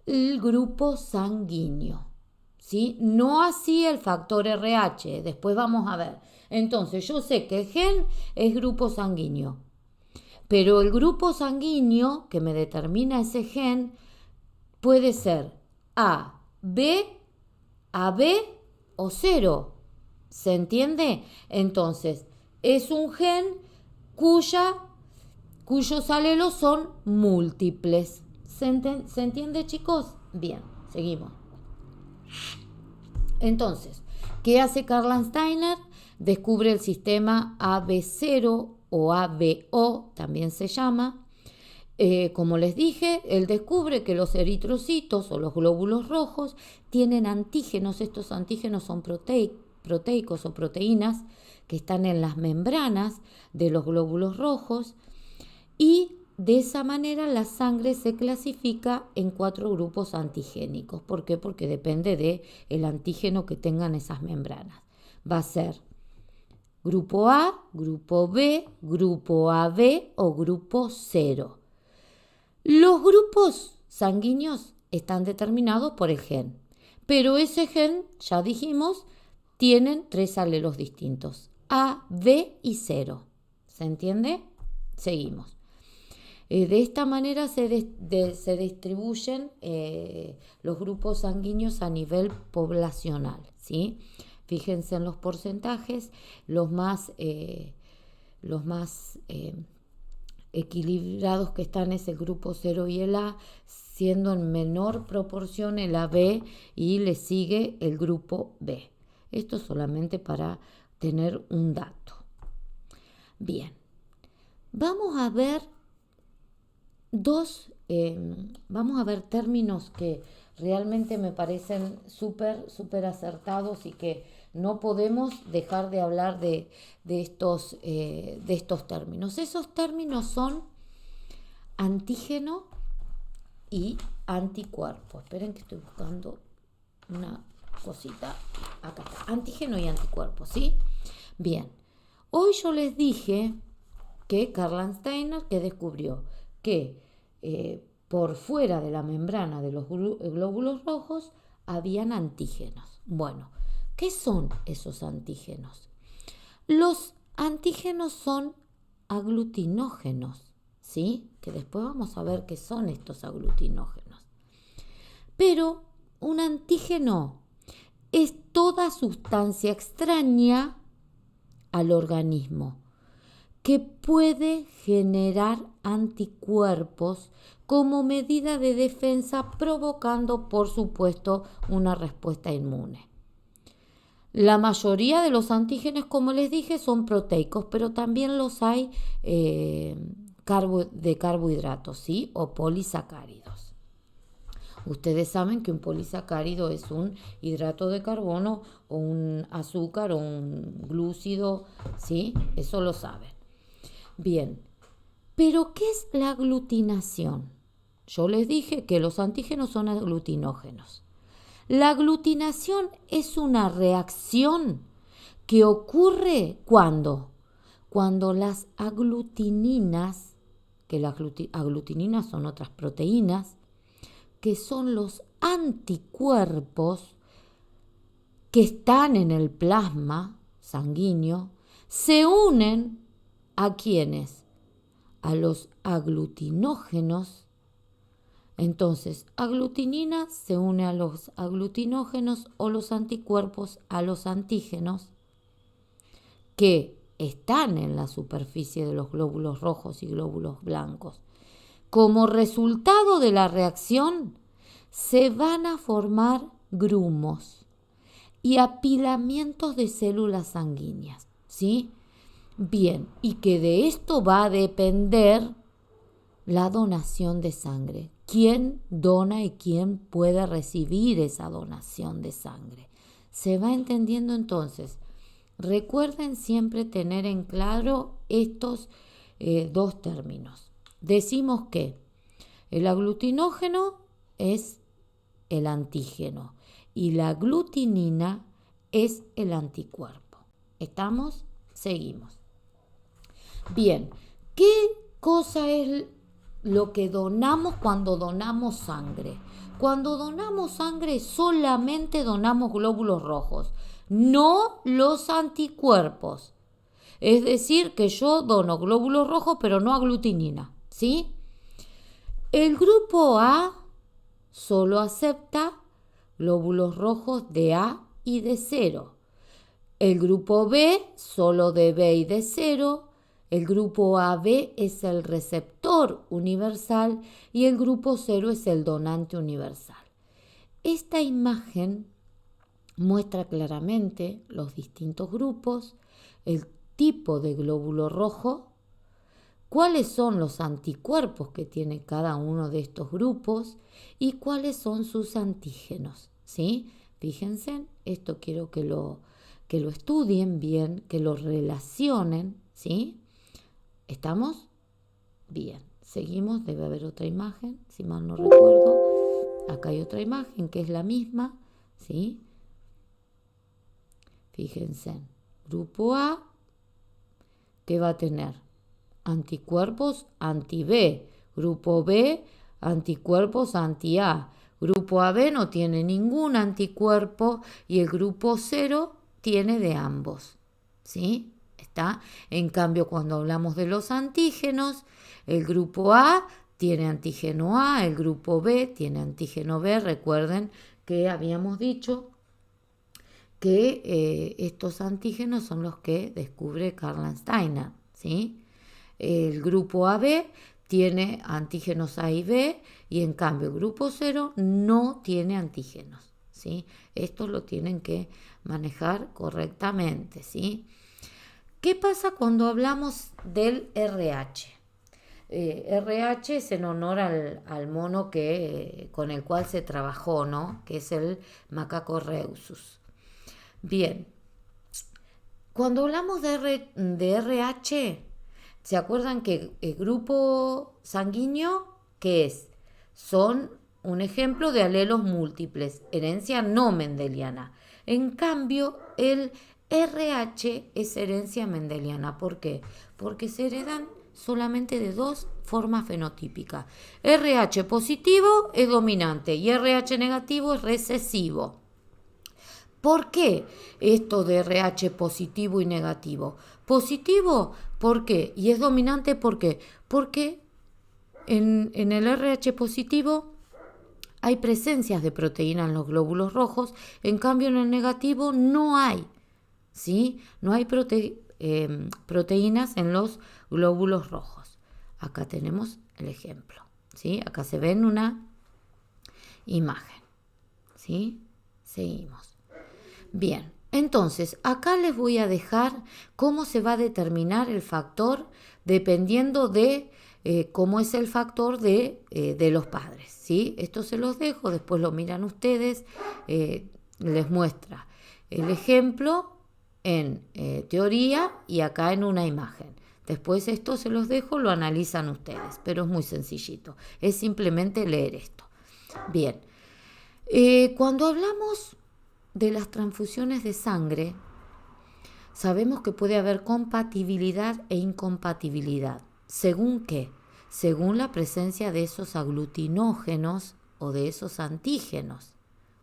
El grupo sanguíneo, ¿sí? No así el factor RH, después vamos a ver. Entonces yo sé que el gen es grupo sanguíneo, pero el grupo sanguíneo que me determina ese gen puede ser A, B, AB o 0. ¿Se entiende? Entonces es un gen cuyos alelos son múltiples. ¿Se entiende, chicos? Bien, seguimos. Entonces, ¿qué hace Karl Landsteiner? Descubre el sistema AB0 o ABO, también se llama. Como les dije, él descubre que los eritrocitos o los glóbulos rojos tienen antígenos. Estos antígenos son proteicos o proteínas que están en las membranas de los glóbulos rojos, y de esa manera la sangre se clasifica en 4 grupos antigénicos. ¿Por qué? Porque depende del antígeno que tengan esas membranas. Va a ser grupo A, grupo B, grupo AB o grupo 0. Los grupos sanguíneos están determinados por el gen, pero ese gen, ya dijimos, tienen 3 alelos distintos, A, B y 0. ¿Se entiende? Seguimos. De esta manera se distribuyen los grupos sanguíneos a nivel poblacional, ¿sí? Fíjense en los porcentajes, los más equilibrados que están es el grupo 0 y el A, siendo en menor proporción el AB y le sigue el grupo B. Esto solamente para tener un dato. Bien, vamos a ver términos que realmente me parecen súper acertados y que no podemos dejar de hablar de estos términos. Esos términos son antígeno y anticuerpo. Esperen que estoy buscando una cosita. Acá está. Antígeno y anticuerpo, ¿sí? Bien. Hoy yo les dije que Karl Landsteiner que descubrió que por fuera de la membrana de los glóbulos rojos habían antígenos. Bueno, ¿qué son esos antígenos? Los antígenos son aglutinógenos, ¿sí? Que después vamos a ver qué son estos aglutinógenos. Pero un antígeno es toda sustancia extraña al organismo que puede generar anticuerpos como medida de defensa, provocando, por supuesto, una respuesta inmune. La mayoría de los antígenos, como les dije, son proteicos, pero también los hay de carbohidratos, ¿sí? O polisacáridos. Ustedes saben que un polisacárido es un hidrato de carbono o un azúcar o un glúcido, ¿sí? Eso lo saben. Bien, pero ¿qué es la aglutinación? Yo les dije que los antígenos son aglutinógenos. La aglutinación es una reacción que ocurre cuando las aglutininas, que las aglutininas son otras proteínas, que son los anticuerpos que están en el plasma sanguíneo, se unen ¿a quiénes? A los aglutinógenos. Entonces, aglutinina se une a los aglutinógenos o los anticuerpos a los antígenos que están en la superficie de los glóbulos rojos y glóbulos blancos. Como resultado de la reacción, se van a formar grumos y apilamientos de células sanguíneas, ¿sí? Bien, y que de esto va a depender la donación de sangre. ¿Quién dona y quién puede recibir esa donación de sangre? ¿Se va entendiendo entonces? Recuerden siempre tener en claro estos dos términos. Decimos que el aglutinógeno es el antígeno y la aglutinina es el anticuerpo. ¿Estamos? Seguimos. Bien, ¿qué cosa es lo que donamos cuando donamos sangre? Cuando donamos sangre solamente donamos glóbulos rojos, no los anticuerpos. Es decir, que yo dono glóbulos rojos pero no aglutinina, ¿sí? El grupo A solo acepta glóbulos rojos de A y de 0. El grupo B solo de B y de 0. El grupo AB es el receptor universal y el grupo 0 es el donante universal. Esta imagen muestra claramente los distintos grupos, el tipo de glóbulo rojo, cuáles son los anticuerpos que tiene cada uno de estos grupos y cuáles son sus antígenos, ¿sí? Fíjense, esto quiero que lo estudien bien, que lo relacionen, ¿sí? ¿Estamos? Bien, seguimos, debe haber otra imagen, si mal no recuerdo. Acá hay otra imagen que es la misma, ¿sí? Fíjense, grupo A, ¿qué va a tener? Anticuerpos anti-B. Grupo B, anticuerpos anti-A. Grupo AB no tiene ningún anticuerpo y el grupo 0 tiene de ambos, ¿sí? ¿Está? En cambio, cuando hablamos de los antígenos, el grupo A tiene antígeno A, el grupo B tiene antígeno B. Recuerden que habíamos dicho que estos antígenos son los que descubre Karl Steiner, ¿sí? El grupo AB tiene antígenos A y B y en cambio el grupo 0 no tiene antígenos, ¿sí? Esto lo tienen que manejar correctamente, ¿sí? ¿Qué pasa cuando hablamos del RH? RH es en honor al mono con el cual se trabajó, ¿no? Que es el macaco rhesus. Bien, cuando hablamos de RH, ¿se acuerdan que el grupo sanguíneo, qué es? Son un ejemplo de alelos múltiples, herencia no mendeliana. En cambio, el RH es herencia mendeliana. ¿Por qué? Porque se heredan solamente de dos formas fenotípicas. RH positivo es dominante y RH negativo es recesivo. ¿Por qué esto de RH positivo y negativo? Positivo, ¿por qué? Y es dominante, ¿por qué? Porque en el RH positivo hay presencias de proteína en los glóbulos rojos, en cambio en el negativo no hay, ¿sí? No hay proteínas en los glóbulos rojos. Acá tenemos el ejemplo, ¿sí? Acá se ve en una imagen, ¿sí? Seguimos. Bien, entonces acá les voy a dejar cómo se va a determinar el factor dependiendo de cómo es el factor de los padres, ¿sí? Esto se los dejo, después lo miran ustedes, les muestra el ejemplo en teoría y acá en una imagen. Después esto se los dejo, lo analizan ustedes, pero es muy sencillito, es simplemente leer esto. Bien, cuando hablamos de las transfusiones de sangre, sabemos que puede haber compatibilidad e incompatibilidad. ¿Según qué? Según la presencia de esos aglutinógenos o de esos antígenos,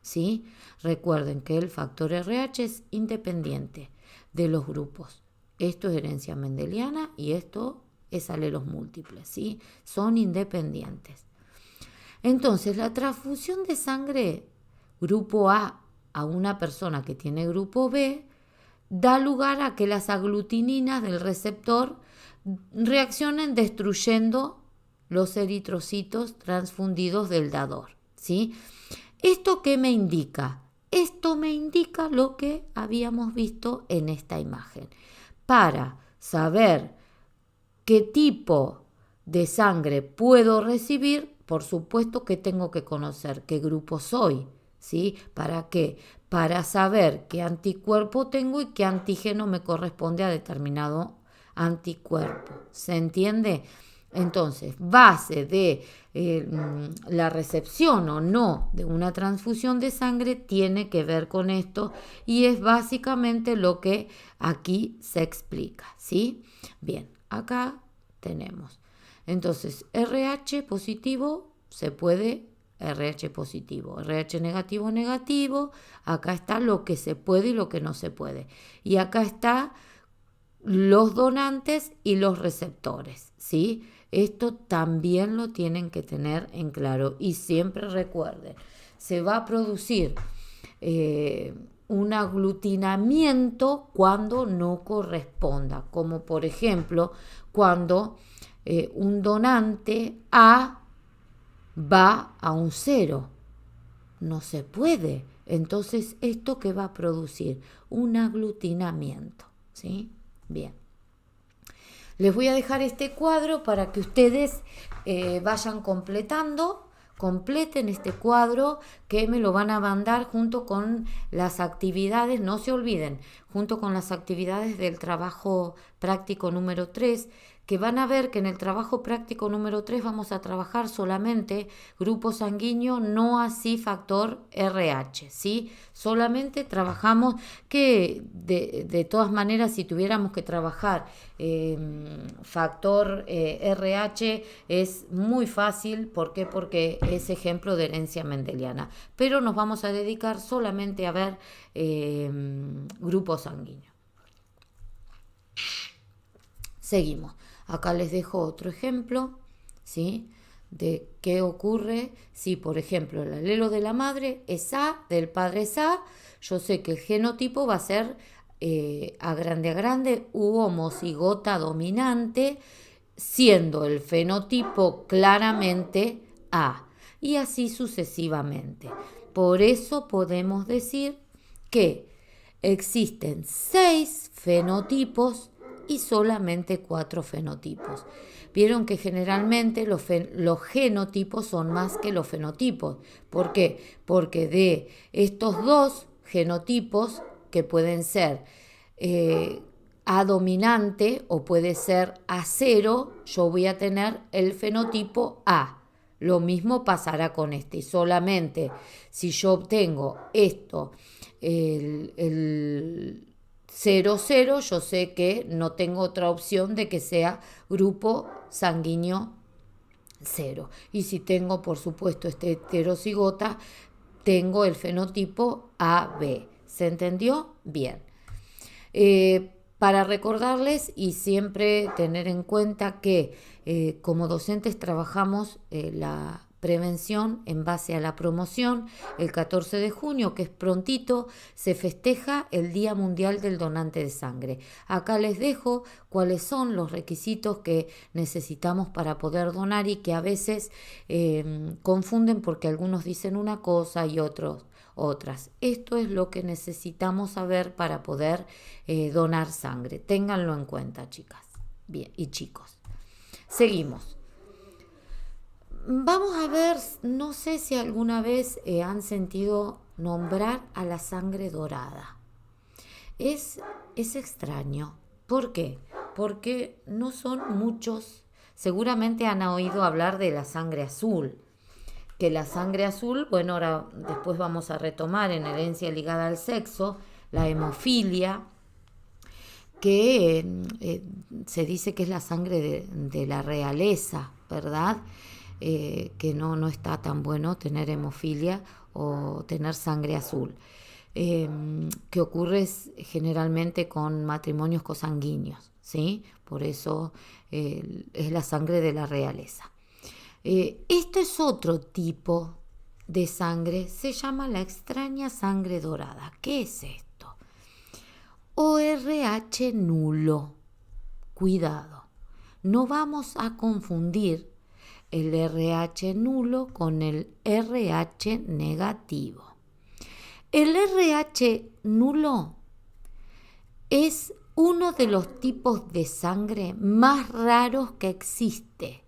¿sí? Recuerden que el factor RH es independiente de los grupos. Esto es herencia mendeliana y esto es alelos múltiples, ¿sí? Son independientes. Entonces, la transfusión de sangre grupo A una persona que tiene grupo B da lugar a que las aglutininas del receptor reaccionen destruyendo los eritrocitos transfundidos del dador, ¿sí? ¿Esto qué me indica? Esto me indica lo que habíamos visto en esta imagen. Para saber qué tipo de sangre puedo recibir, por supuesto que tengo que conocer qué grupo soy, ¿sí? ¿Para qué? Para saber qué anticuerpo tengo y qué antígeno me corresponde a determinado anticuerpo. ¿Se entiende? Entonces, base de la recepción o no de una transfusión de sangre tiene que ver con esto y es básicamente lo que aquí se explica, ¿sí? Bien, acá tenemos. Entonces, RH positivo se puede, RH positivo, RH negativo, negativo. Acá está lo que se puede y lo que no se puede. Y acá está los donantes y los receptores, ¿sí? Esto también lo tienen que tener en claro y siempre recuerden, se va a producir un aglutinamiento cuando no corresponda, como por ejemplo cuando un donante A va a un 0, no se puede. Entonces, ¿esto qué va a producir? Un aglutinamiento, ¿sí? Bien. Les voy a dejar este cuadro para que ustedes vayan completen este cuadro que me lo van a mandar junto con las actividades, no se olviden, junto con las actividades del trabajo práctico número 3, que van a ver que en el trabajo práctico número 3 vamos a trabajar solamente grupo sanguíneo, no así factor RH, ¿sí? Solamente trabajamos que de todas maneras si tuviéramos que trabajar factor RH es muy fácil, ¿por qué? Porque es ejemplo de herencia mendeliana, pero nos vamos a dedicar solamente a ver grupo sanguíneo. Seguimos. Acá les dejo otro ejemplo, ¿sí? De qué ocurre si, por ejemplo, el alelo de la madre es A, del padre es A, yo sé que el genotipo va a ser A grande u homocigota dominante, siendo el fenotipo claramente A, y así sucesivamente. Por eso podemos decir que existen 6 fenotipos y solamente 4 fenotipos. Vieron que generalmente los genotipos son más que los fenotipos. ¿Por qué? Porque de estos 2 genotipos, que pueden ser A dominante o puede ser A0, yo voy a tener el fenotipo A. Lo mismo pasará con este. Y solamente si yo obtengo esto, el 0,0, yo sé que no tengo otra opción de que sea grupo sanguíneo 0. Y si tengo, por supuesto, este heterocigota, tengo el fenotipo AB. ¿Se entendió? Bien. Para recordarles y siempre tener en cuenta que como docentes trabajamos la prevención en base a la promoción. El 14 de junio, que es prontito, se festeja el Día Mundial del Donante de Sangre. Acá les dejo cuáles son los requisitos que necesitamos para poder donar y que a veces confunden porque algunos dicen una cosa y otros otras. Esto es lo que necesitamos saber para poder donar sangre. Ténganlo en cuenta, chicas. Bien, y chicos. Seguimos. Vamos a ver, no sé si alguna vez han sentido nombrar a la sangre dorada. Es extraño. ¿Por qué? Porque no son muchos. Seguramente han oído hablar de la sangre azul. Que la sangre azul, bueno, ahora después vamos a retomar en herencia ligada al sexo, la hemofilia, que se dice que es la sangre de la realeza, ¿verdad? Que no está tan bueno tener hemofilia o tener sangre azul, que ocurre generalmente con matrimonios cosanguíneos, ¿sí? Por eso es la sangre de la realeza. Este es otro tipo de sangre, se llama la extraña sangre dorada. ¿Qué es esto? ORH nulo. Cuidado, no vamos a confundir el RH nulo con el RH negativo. El RH nulo es uno de los tipos de sangre más raros que existe.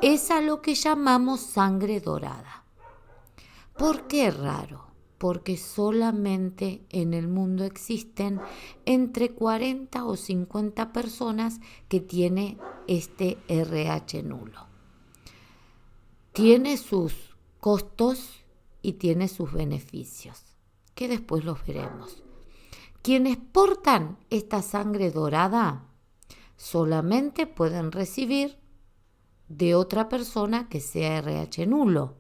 Es a lo que llamamos sangre dorada. ¿Por qué raro? Porque solamente en el mundo existen entre 40 o 50 personas que tiene este RH nulo. Tiene sus costos y tiene sus beneficios, que después los veremos. Quienes portan esta sangre dorada solamente pueden recibir de otra persona que sea RH nulo.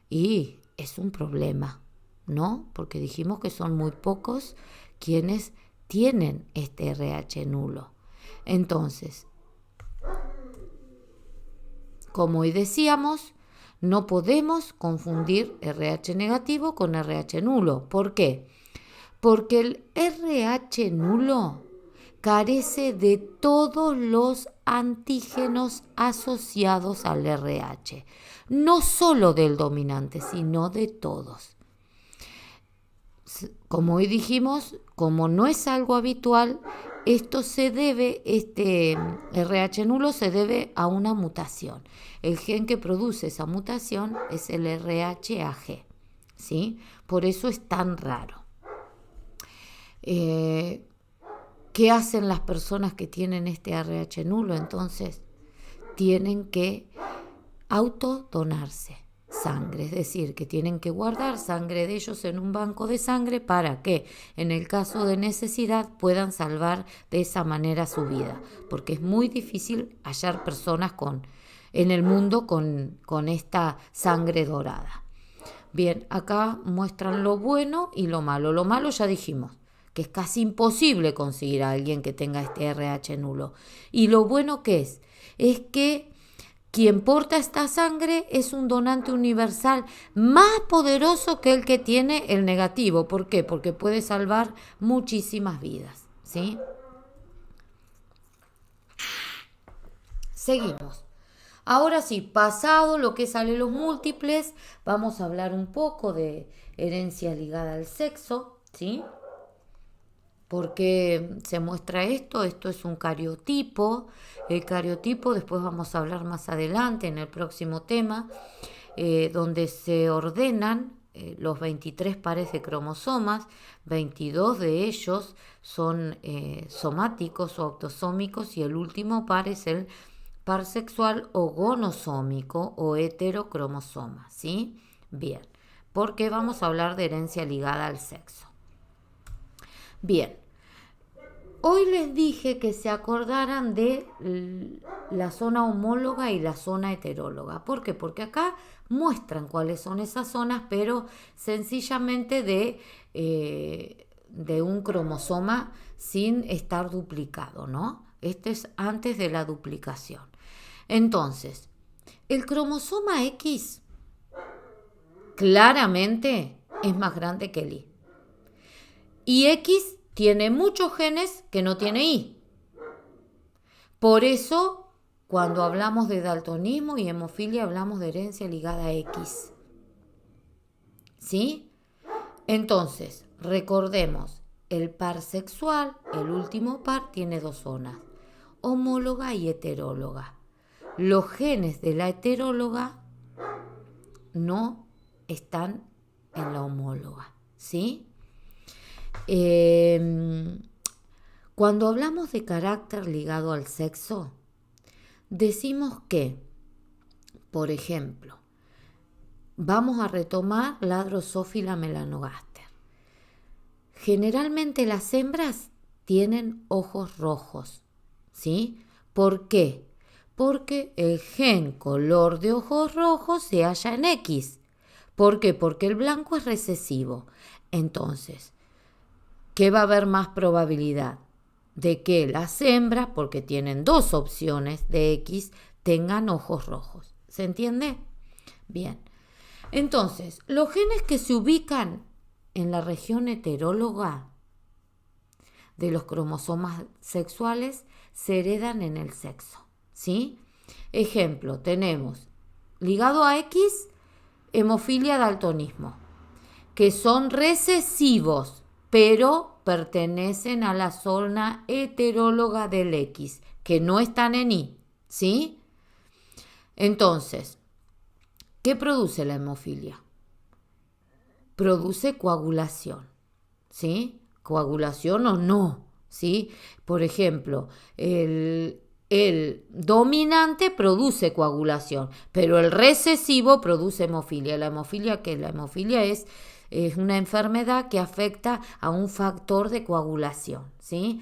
Y es un problema, ¿no? Porque dijimos que son muy pocos quienes tienen este RH nulo. Entonces, como hoy decíamos, no podemos confundir RH negativo con RH nulo. ¿Por qué? Porque el RH nulo carece de todos los antígenos asociados al RH, no solo del dominante, sino de todos. Como hoy dijimos, como no es algo habitual, este RH nulo se debe a una mutación. El gen que produce esa mutación es el RHAG, ¿sí? Por eso es tan raro. ¿Qué hacen las personas que tienen este RH nulo? Entonces, tienen que autodonarse sangre, es decir, que tienen que guardar sangre de ellos en un banco de sangre para que, en el caso de necesidad, puedan salvar de esa manera su vida, porque es muy difícil hallar personas en el mundo con esta sangre dorada. Bien, acá muestran lo bueno y lo malo. Lo malo ya dijimos, que es casi imposible conseguir a alguien que tenga este RH nulo. Y lo bueno que es que quien porta esta sangre es un donante universal más poderoso que el que tiene el negativo. ¿Por qué? Porque puede salvar muchísimas vidas, ¿sí? Seguimos. Ahora sí, pasado lo que es alelos múltiples, vamos a hablar un poco de herencia ligada al sexo, ¿sí? ¿Por qué se muestra esto? Esto es un cariotipo. El cariotipo, después vamos a hablar más adelante en el próximo tema, donde se ordenan los 23 pares de cromosomas, 22 de ellos son somáticos o autosómicos y el último par es el par sexual o gonosómico o heterocromosoma, ¿sí? Bien, porque vamos a hablar de herencia ligada al sexo. Bien, hoy les dije que se acordaran de la zona homóloga y la zona heteróloga. ¿Por qué? Porque acá muestran cuáles son esas zonas, pero sencillamente de un cromosoma sin estar duplicado, ¿no? Este es antes de la duplicación. Entonces, El cromosoma X claramente es más grande que el Y. Y X tiene muchos genes que no tiene Y. Por eso, cuando hablamos de daltonismo y hemofilia, hablamos de herencia ligada a X. ¿Sí? Entonces, recordemos, el par sexual, el último par, tiene dos zonas, homóloga y heteróloga. Los genes de la heteróloga no están en la homóloga, ¿sí? Cuando hablamos de carácter ligado al sexo, decimos que, por ejemplo, vamos a retomar la Drosophila melanogaster. Generalmente las hembras tienen ojos rojos, ¿sí? ¿Por qué? Porque el gen color de ojos rojos se halla en X. ¿Por qué? Porque el blanco es recesivo. Entonces, ¿qué va a haber más probabilidad? De que las hembras, porque tienen dos opciones de X, tengan ojos rojos. ¿Se entiende? Bien. Entonces, los genes que se ubican en la región heteróloga de los cromosomas sexuales se heredan en el sexo, ¿sí? Ejemplo, tenemos ligado a X, hemofilia, daltonismo, que son recesivos, pero pertenecen a la zona heteróloga del X, que no están en Y, ¿sí? Entonces, ¿qué produce la hemofilia? Produce coagulación, ¿sí? Coagulación o no, ¿sí? Por ejemplo, el dominante produce coagulación, pero el recesivo produce hemofilia. ¿La hemofilia qué? La hemofilia es una enfermedad que afecta a un factor de coagulación, ¿sí?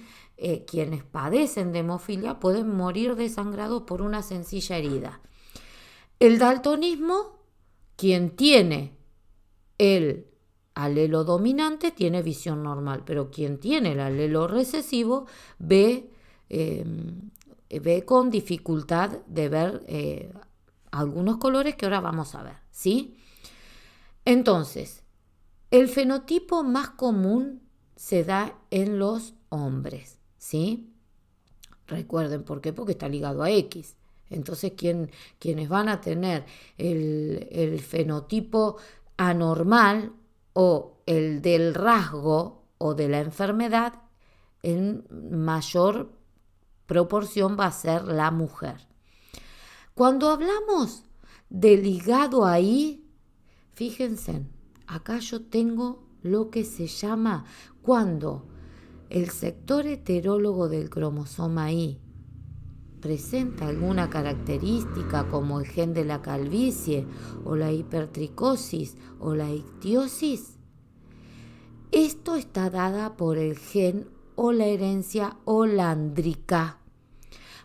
Quienes padecen de hemofilia pueden morir desangrados por una sencilla herida. El daltonismo, quien tiene el alelo dominante tiene visión normal, pero quien tiene el alelo recesivo ve con dificultad de ver algunos colores que ahora vamos a ver, ¿sí? Entonces, el fenotipo más común se da en los hombres, ¿sí? Recuerden, ¿por qué? Porque está ligado a X. Entonces, quienes van a tener el fenotipo anormal o el del rasgo o de la enfermedad, en mayor proporción va a ser la mujer. Cuando hablamos de ligado ahí, fíjense, acá yo tengo lo que se llama cuando el sector heterólogo del cromosoma Y presenta alguna característica como el gen de la calvicie o la hipertricosis o la ictiosis, esto está dada por el gen o la herencia holándrica,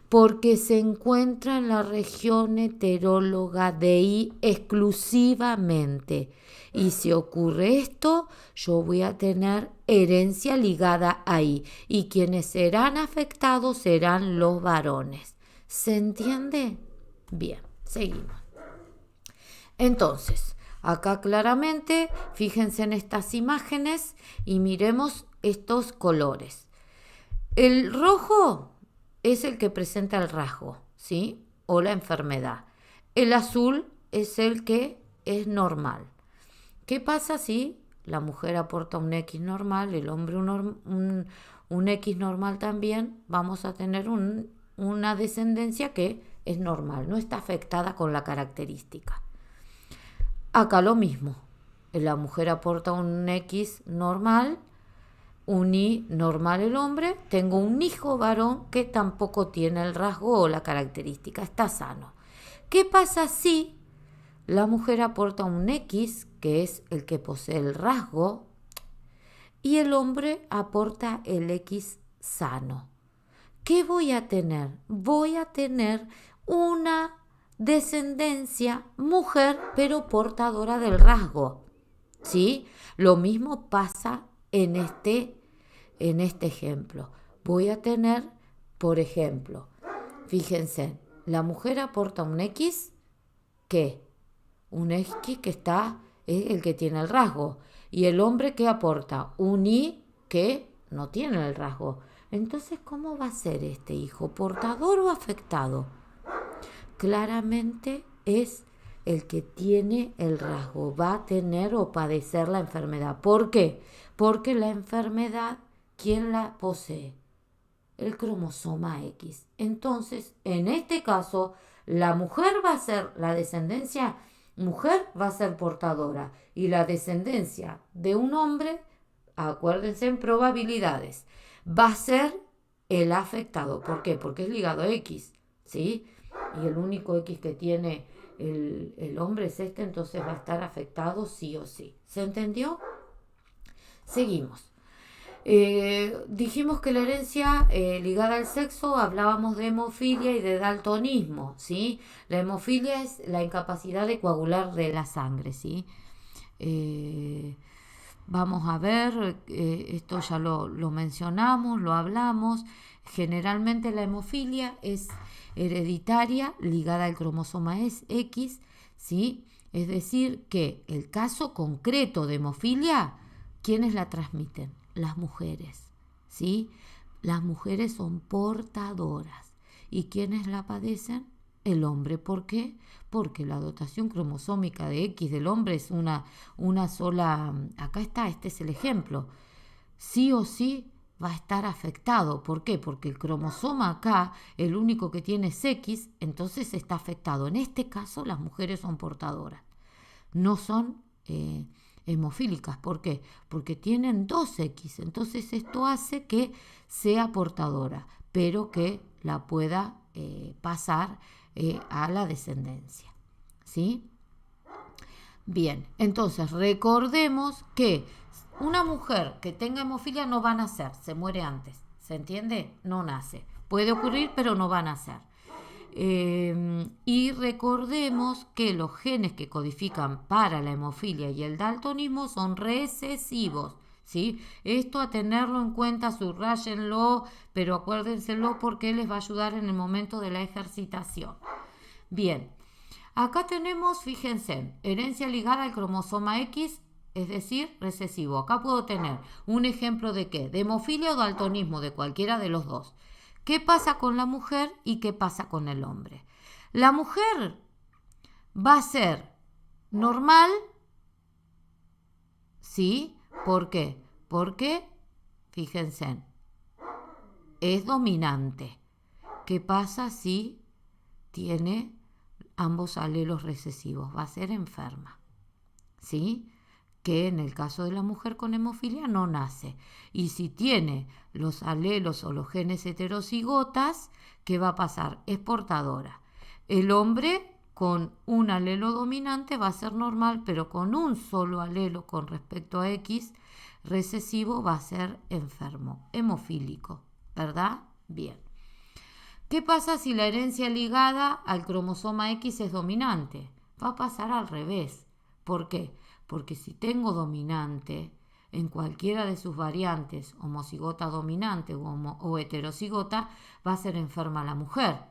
porque se encuentra en la región heteróloga de Y exclusivamente. Y si ocurre esto, yo voy a tener herencia ligada a Y. Y quienes serán afectados serán los varones. ¿Se entiende? Bien, seguimos. Entonces, acá claramente, fíjense en estas imágenes y miremos estos colores. El rojo es el que presenta el rasgo, ¿sí? O la enfermedad. El azul es el que es normal. ¿Qué pasa si la mujer aporta un X normal, el hombre un X normal también? Vamos a tener una descendencia que es normal, no está afectada con la característica. Acá lo mismo. La mujer aporta un X normal, un Y normal el hombre, tengo un hijo varón que tampoco tiene el rasgo o la característica, está sano. ¿Qué pasa si la mujer aporta un X, que es el que posee el rasgo, y el hombre aporta el X sano? ¿Qué voy a tener? Voy a tener una descendencia mujer, pero portadora del rasgo, ¿sí? Lo mismo pasa en este ejemplo. Voy a tener, por ejemplo, fíjense, la mujer aporta un X, ¿qué? Un X que es el que tiene el rasgo. Y el hombre que aporta un Y que no tiene el rasgo. Entonces, ¿cómo va a ser este hijo? ¿Portador o afectado? Claramente es el que tiene el rasgo. Va a tener o padecer la enfermedad. ¿Por qué? Porque la enfermedad, ¿quién la posee? El cromosoma X. Entonces, en este caso, la mujer va a ser, la descendencia mujer va a ser portadora y la descendencia de un hombre, acuérdense en probabilidades, va a ser el afectado. ¿Por qué? Porque es ligado a X, ¿sí? Y el único X que tiene el hombre es este, entonces va a estar afectado sí o sí. ¿Se entendió? Seguimos. Dijimos que la herencia ligada al sexo, hablábamos de hemofilia y de daltonismo, ¿sí? La hemofilia es la incapacidad de coagular de la sangre, ¿sí? Vamos a ver, esto ya lo mencionamos, lo hablamos. Generalmente la hemofilia es hereditaria ligada al cromosoma X, ¿sí? Es decir, que el caso concreto de hemofilia, ¿quiénes la transmiten? Las mujeres, ¿sí? Las mujeres son portadoras. ¿Y quiénes la padecen? El hombre. ¿Por qué? Porque la dotación cromosómica de X del hombre es una sola. Acá está, este es el ejemplo. Sí o sí va a estar afectado. ¿Por qué? Porque el cromosoma acá, el único que tiene es X, entonces está afectado. En este caso, las mujeres son portadoras. No son hemofílicas. ¿Por qué? Porque tienen 2X. Entonces esto hace que sea portadora, pero que la pueda pasar a la descendencia. ¿Sí? Bien, entonces recordemos que una mujer que tenga hemofilia no va a nacer, se muere antes. ¿Se entiende? No nace. Puede ocurrir, pero no va a nacer. Y recordemos que los genes que codifican para la hemofilia y el daltonismo son recesivos, ¿sí? Esto a tenerlo en cuenta, subrayenlo, pero acuérdenselo porque les va a ayudar en el momento de la ejercitación. Bien, acá tenemos, fíjense, herencia ligada al cromosoma X, es decir, recesivo. Acá puedo tener un ejemplo de ¿qué? De hemofilia o daltonismo, de cualquiera de los dos. ¿Qué pasa con la mujer y qué pasa con el hombre? La mujer va a ser normal, ¿sí? ¿Por qué? Porque, fíjense, es dominante. ¿Qué pasa si tiene ambos alelos recesivos? Va a ser enferma, ¿sí? Que en el caso de la mujer con hemofilia no nace. Y si tiene los alelos o los genes heterocigotas, ¿qué va a pasar? Es portadora. El hombre con un alelo dominante va a ser normal, pero con un solo alelo con respecto a X recesivo va a ser enfermo, hemofílico, ¿verdad? Bien. ¿Qué pasa si la herencia ligada al cromosoma X es dominante? Va a pasar al revés. ¿Por qué? Porque si tengo dominante en cualquiera de sus variantes, homocigota dominante o heterocigota, va a ser enferma la mujer.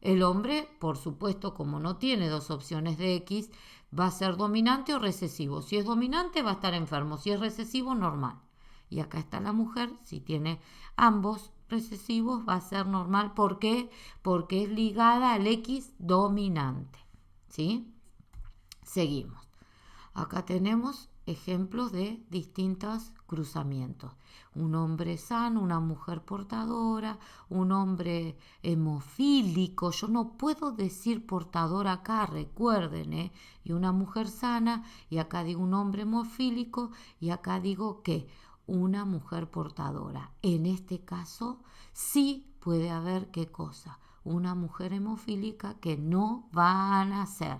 El hombre, por supuesto, como no tiene dos opciones de X, va a ser dominante o recesivo. Si es dominante, va a estar enfermo. Si es recesivo, normal. Y acá está la mujer, si tiene ambos recesivos, va a ser normal. ¿Por qué? Porque es ligada al X dominante. ¿Sí? Seguimos. Acá tenemos ejemplos de distintos cruzamientos. Un hombre sano, una mujer portadora, un hombre hemofílico. Yo no puedo decir portadora acá, recuerden, y una mujer sana, y acá digo un hombre hemofílico, y acá digo que una mujer portadora. En este caso, sí puede haber, ¿qué cosa? Una mujer hemofílica que no va a nacer.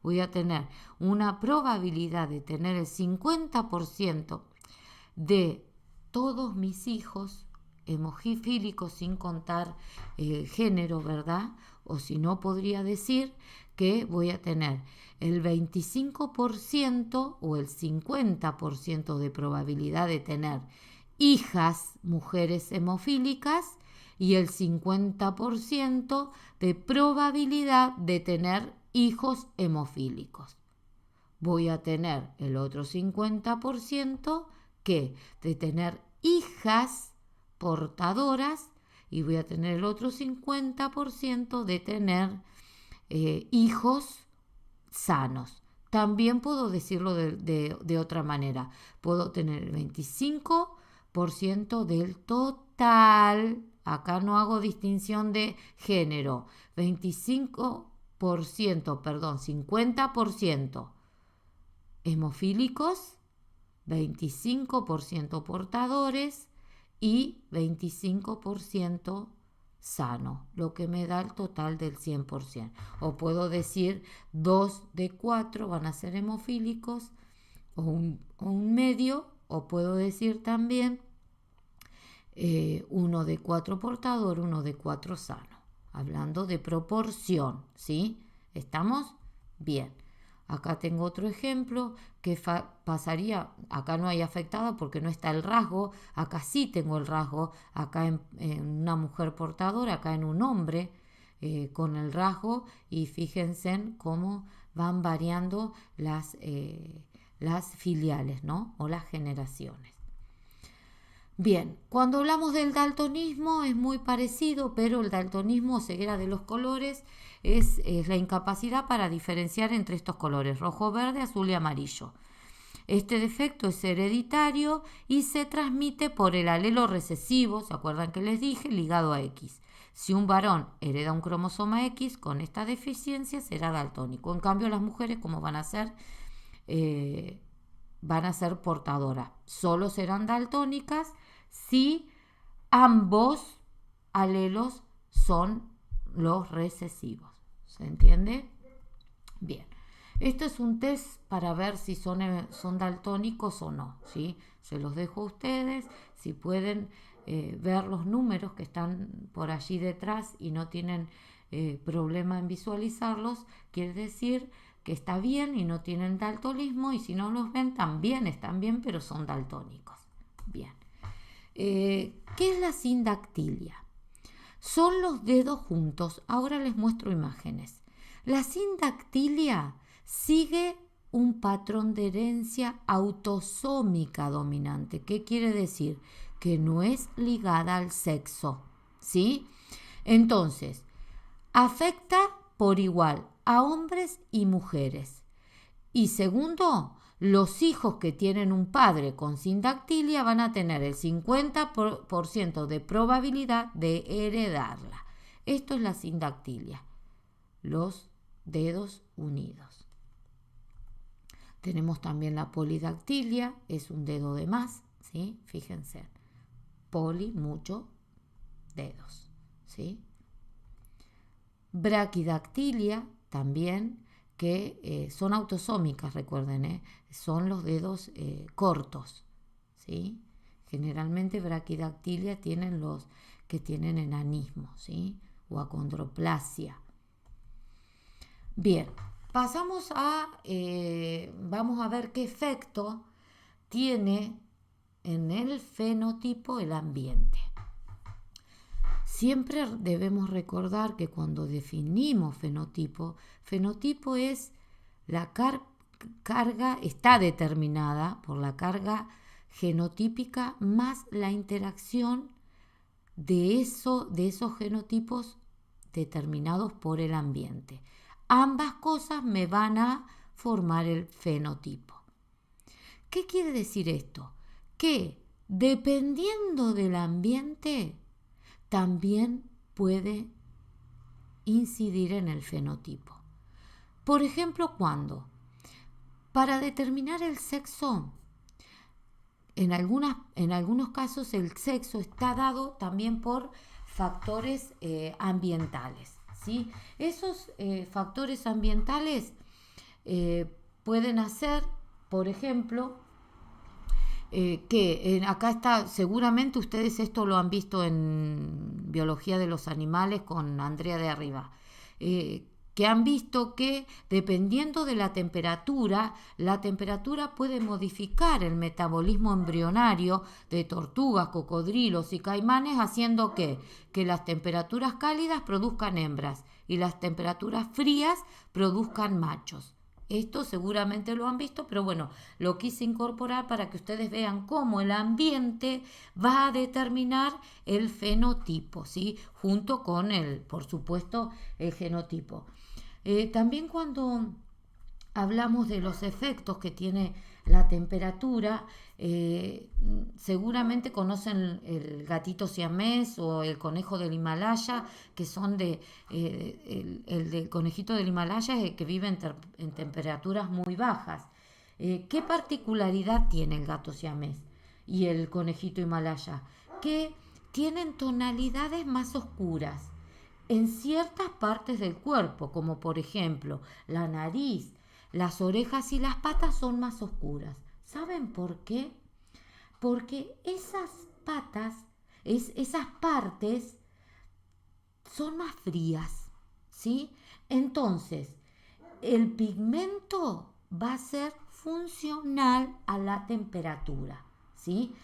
Voy a tener una probabilidad de tener el 50% de todos mis hijos hemofílicos, sin contar el género, ¿verdad? O si no, podría decir que voy a tener el 25% o el 50% de probabilidad de tener hijas mujeres hemofílicas y el 50% de probabilidad de tener hijos hemofílicos. Voy a tener el otro 50% que de tener hijas portadoras y voy a tener el otro 50% de tener hijos sanos. También puedo decirlo de otra manera. Puedo tener el 25% del total. Acá no hago distinción de género. 50% hemofílicos, 25% portadores y 25% sano, lo que me da el total del 100%. O puedo decir 2 de 4 van a ser hemofílicos o un medio, o puedo decir también 1 de 4 portador, 1 de 4 sano. Hablando de proporción, ¿sí? ¿Estamos? Bien. Acá tengo otro ejemplo que pasaría, acá no hay afectada porque no está el rasgo, acá sí tengo el rasgo, acá en una mujer portadora, acá en un hombre con el rasgo, y fíjense en cómo van variando las filiales, ¿no? O las generaciones. Bien, cuando hablamos del daltonismo es muy parecido, pero el daltonismo o ceguera de los colores es la incapacidad para diferenciar entre estos colores, rojo, verde, azul y amarillo. Este defecto es hereditario y se transmite por el alelo recesivo, ¿se acuerdan que les dije? Ligado a X. Si un varón hereda un cromosoma X con esta deficiencia será daltónico. En cambio las mujeres, como van a ser portadoras, solo serán daltónicas si ambos alelos son los recesivos. ¿Se entiende? Bien. Esto es un test para ver si son daltónicos o no, ¿sí? Se los dejo a ustedes. Si pueden ver los números que están por allí detrás y no tienen problema en visualizarlos, quiere decir que está bien y no tienen daltonismo, y si no los ven también están bien, pero son daltónicos. Bien. ¿Qué es la sindactilia? Son los dedos juntos. Ahora les muestro imágenes. La sindactilia sigue un patrón de herencia autosómica dominante. ¿Qué quiere decir? Que no es ligada al sexo, ¿sí? Entonces, afecta por igual a hombres y mujeres. Y segundo, los hijos que tienen un padre con sindactilia van a tener el 50% de probabilidad de heredarla. Esto es la sindactilia, los dedos unidos. Tenemos también la polidactilia, es un dedo de más, ¿sí? Fíjense, poli, mucho, dedos, ¿sí? Braquidactilia también, que son autosómicas, recuerden, son los dedos cortos, ¿sí? Generalmente braquidactilia tienen los que tienen enanismo, ¿sí? O acondroplasia. Bien, pasamos vamos a ver qué efecto tiene en el fenotipo el ambiente. Siempre debemos recordar que cuando definimos fenotipo es la carga, está determinada por la carga genotípica más la interacción de esos genotipos determinados por el ambiente. Ambas cosas me van a formar el fenotipo. ¿Qué quiere decir esto? Que dependiendo del ambiente, también puede incidir en el fenotipo. Por ejemplo, cuando para determinar el sexo, en algunos casos el sexo está dado también por factores ambientales, ¿sí? Esos factores ambientales pueden hacer, por ejemplo, acá está, seguramente ustedes esto lo han visto en Biología de los Animales con Andrea de Arriba, que han visto que dependiendo de la temperatura puede modificar el metabolismo embrionario de tortugas, cocodrilos y caimanes, haciendo que las temperaturas cálidas produzcan hembras y las temperaturas frías produzcan machos. Esto seguramente lo han visto, pero bueno, lo quise incorporar para que ustedes vean cómo el ambiente va a determinar el fenotipo, ¿sí? Junto con por supuesto, el genotipo. También cuando hablamos de los efectos que tiene la temperatura, seguramente conocen el gatito siamés o el conejo del Himalaya, que son el del conejito del Himalaya es el que vive en temperaturas muy bajas. ¿Qué particularidad tiene el gato siamés y el conejito Himalaya? Que tienen tonalidades más oscuras en ciertas partes del cuerpo, como por ejemplo la nariz, las orejas y las patas son más oscuras. ¿Saben por qué? Porque esas patas, esas partes son más frías, ¿sí? Entonces, el pigmento va a ser funcional a la temperatura, ¿sí?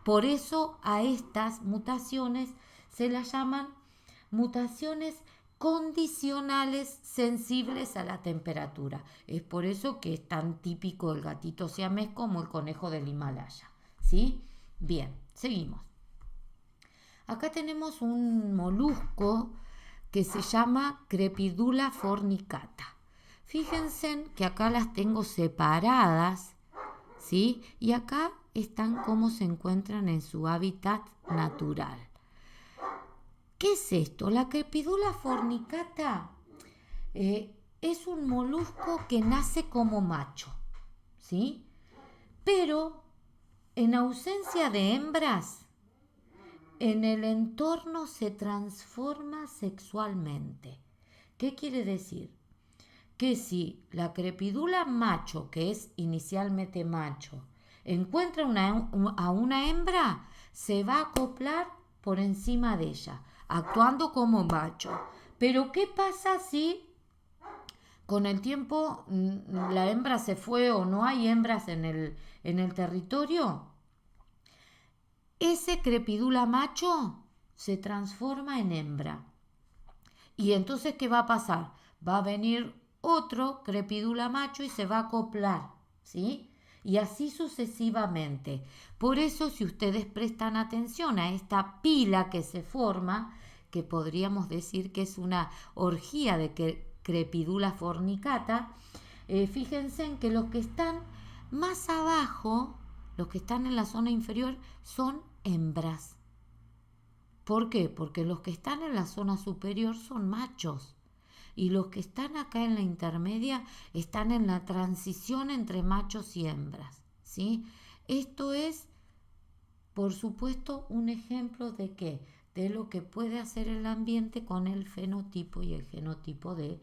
Por eso a estas mutaciones se las llaman mutaciones condicionales sensibles a la temperatura. Es por eso que es tan típico el gatito siamés como el conejo del Himalaya, ¿sí? Bien, seguimos. Acá tenemos un molusco que se llama Crepidula fornicata. Fíjense que acá las tengo separadas, ¿sí? Y acá están cómo se encuentran en su hábitat natural. ¿Qué es esto? La Crepidula fornicata es un molusco que nace como macho, ¿sí? Pero en ausencia de hembras, en el entorno se transforma sexualmente. ¿Qué quiere decir? Que si la Crepidula macho, que es inicialmente macho, encuentra a una hembra, se va a acoplar por encima de ella, actuando como macho. Pero ¿qué pasa si con el tiempo la hembra se fue o no hay hembras en el territorio? Ese Crepidula macho se transforma en hembra. Y entonces, ¿qué va a pasar? Va a venir otro Crepidula macho y se va a acoplar, ¿sí? Y así sucesivamente. Por eso, si ustedes prestan atención a esta pila que se forma, que podríamos decir que es una orgía de Crepidula fornicata, fíjense en que los que están más abajo, los que están en la zona inferior, son hembras. ¿Por qué? Porque los que están en la zona superior son machos. Y los que están acá en la intermedia están en la transición entre machos y hembras, ¿sí? Esto es, por supuesto, un ejemplo de qué, de lo que puede hacer el ambiente con el fenotipo y el genotipo de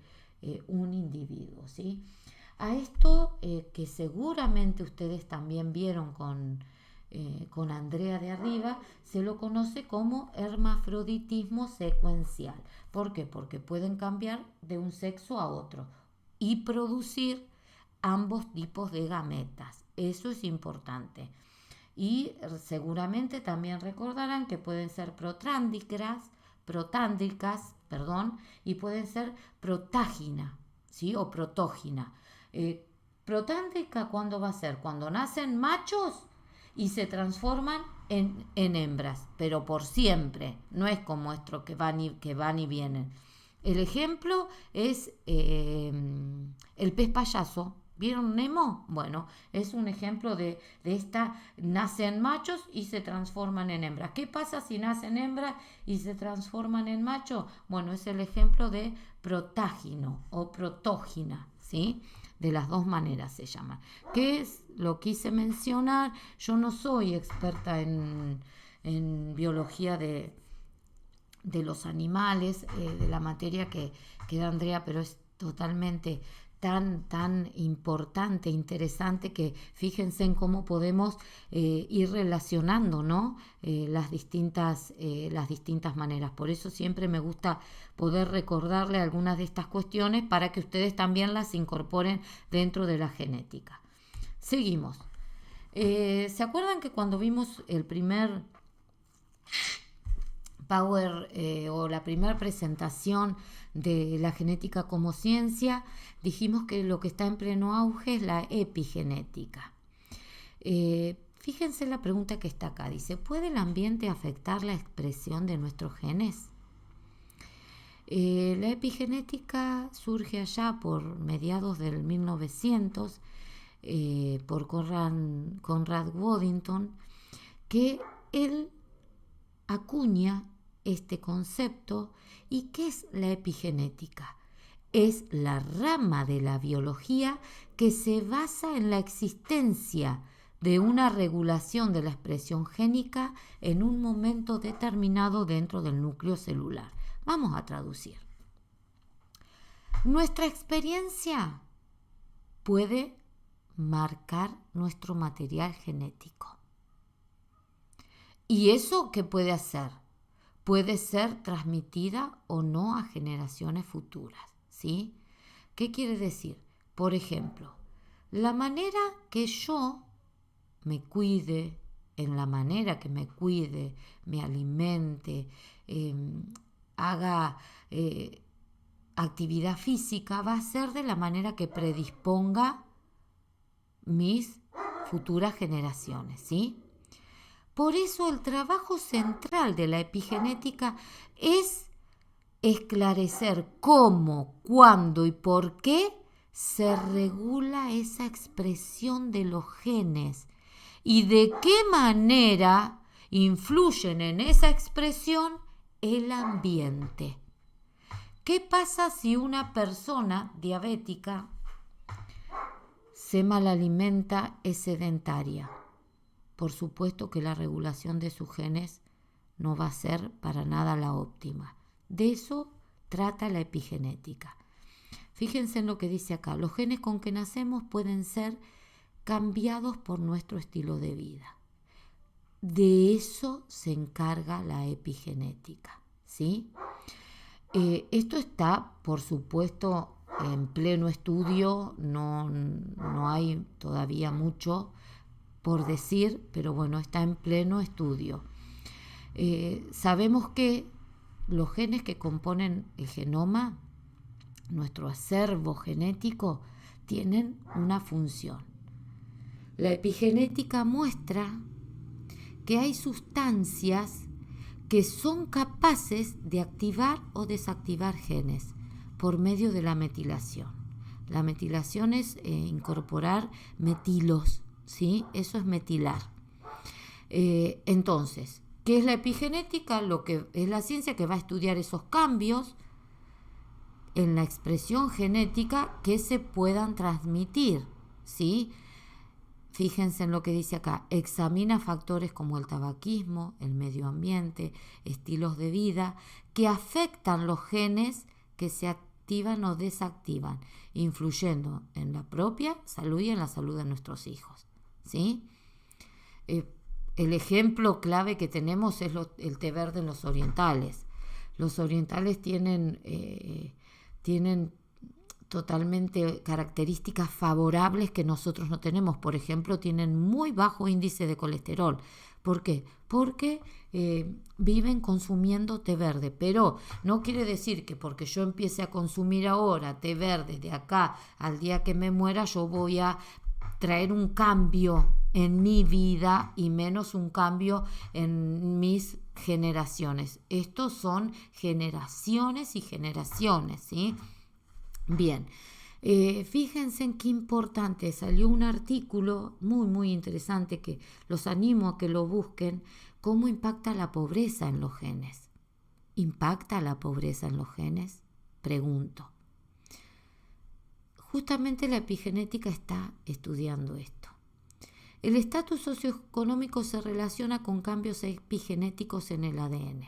un individuo, ¿sí? A esto que seguramente ustedes también vieron con Andrea de arriba, se lo conoce como hermafroditismo secuencial. ¿Por qué? Porque pueden cambiar de un sexo a otro y producir ambos tipos de gametas. Eso es importante. Y seguramente también recordarán que pueden ser protándicas, y pueden ser protágina, ¿sí? O protógina. Protándica, ¿cuándo va a ser? Cuando nacen machos y se transforman en hembras, pero por siempre, no es como esto que van y vienen. El ejemplo es el pez payaso. ¿Vieron Nemo? Bueno, es un ejemplo de esta, nacen machos y se transforman en hembras. ¿Qué pasa si nacen hembras y se transforman en macho? Bueno, es el ejemplo de protágino o protógina, ¿sí? De las dos maneras se llama. ¿Qué es? Lo quise mencionar. Yo no soy experta en biología de los animales, de la materia que da Andrea, pero es totalmente tan importante, interesante, que fíjense en cómo podemos ir relacionando, ¿no? las distintas maneras. Por eso siempre me gusta poder recordarle algunas de estas cuestiones para que ustedes también las incorporen dentro de la genética. Seguimos. ¿Se acuerdan que cuando vimos el primer Power o la primera presentación de la genética como ciencia, dijimos que lo que está en pleno auge es la epigenética. Fíjense la pregunta que está acá. Dice, ¿puede el ambiente afectar la expresión de nuestros genes? La epigenética surge allá por mediados del 1900 por Conrad Waddington, que él acuña este concepto. ¿Y qué es la epigenética? Es la rama de la biología que se basa en la existencia de una regulación de la expresión génica en un momento determinado dentro del núcleo celular. Vamos a traducir. Nuestra experiencia puede marcar nuestro material genético. ¿Y eso qué puede hacer? Puede ser transmitida o no a generaciones futuras, ¿sí? ¿Qué quiere decir? Por ejemplo, la manera que yo me cuide, en la manera que me cuide, me alimente, haga actividad física, va a ser de la manera que predisponga mis futuras generaciones, ¿sí? Por eso el trabajo central de la epigenética es esclarecer cómo, cuándo y por qué se regula esa expresión de los genes y de qué manera influyen en esa expresión el ambiente. ¿Qué pasa si una persona diabética se malalimenta, es sedentaria? Por supuesto que la regulación de sus genes no va a ser para nada la óptima. De eso trata la epigenética. Fíjense en lo que dice acá. Los genes con que nacemos pueden ser cambiados por nuestro estilo de vida. De eso se encarga la epigenética, ¿sí? Esto está, por supuesto, en pleno estudio. No hay todavía mucho por decir, pero bueno, está en pleno estudio. Sabemos que los genes que componen el genoma, nuestro acervo genético, tienen una función. La epigenética muestra que hay sustancias que son capaces de activar o desactivar genes por medio de la metilación. La metilación es incorporar metilos, ¿sí? Eso es metilar. Entonces, ¿qué es la epigenética? Lo que es la ciencia que va a estudiar esos cambios en la expresión genética que se puedan transmitir, ¿sí? Fíjense en lo que dice acá. Examina factores como el tabaquismo, el medio ambiente, estilos de vida que afectan los genes que se activan o desactivan, influyendo en la propia salud y en la salud de nuestros hijos, ¿sí? El ejemplo clave que tenemos es el té verde en los orientales. Los orientales tienen totalmente características favorables que nosotros no tenemos. Por ejemplo, tienen muy bajo índice de colesterol. ¿Por qué? Porque viven consumiendo té verde, pero no quiere decir que porque yo empiece a consumir ahora té verde de acá al día que me muera yo voy a traer un cambio en mi vida y menos un cambio en mis generaciones. Estos son generaciones y generaciones, ¿sí? Bien, fíjense en qué importante. Salió un artículo muy, muy interesante que los animo a que lo busquen. ¿Cómo impacta la pobreza en los genes? ¿Impacta la pobreza en los genes? Pregunto. Justamente la epigenética está estudiando esto. El estatus socioeconómico se relaciona con cambios epigenéticos en el ADN,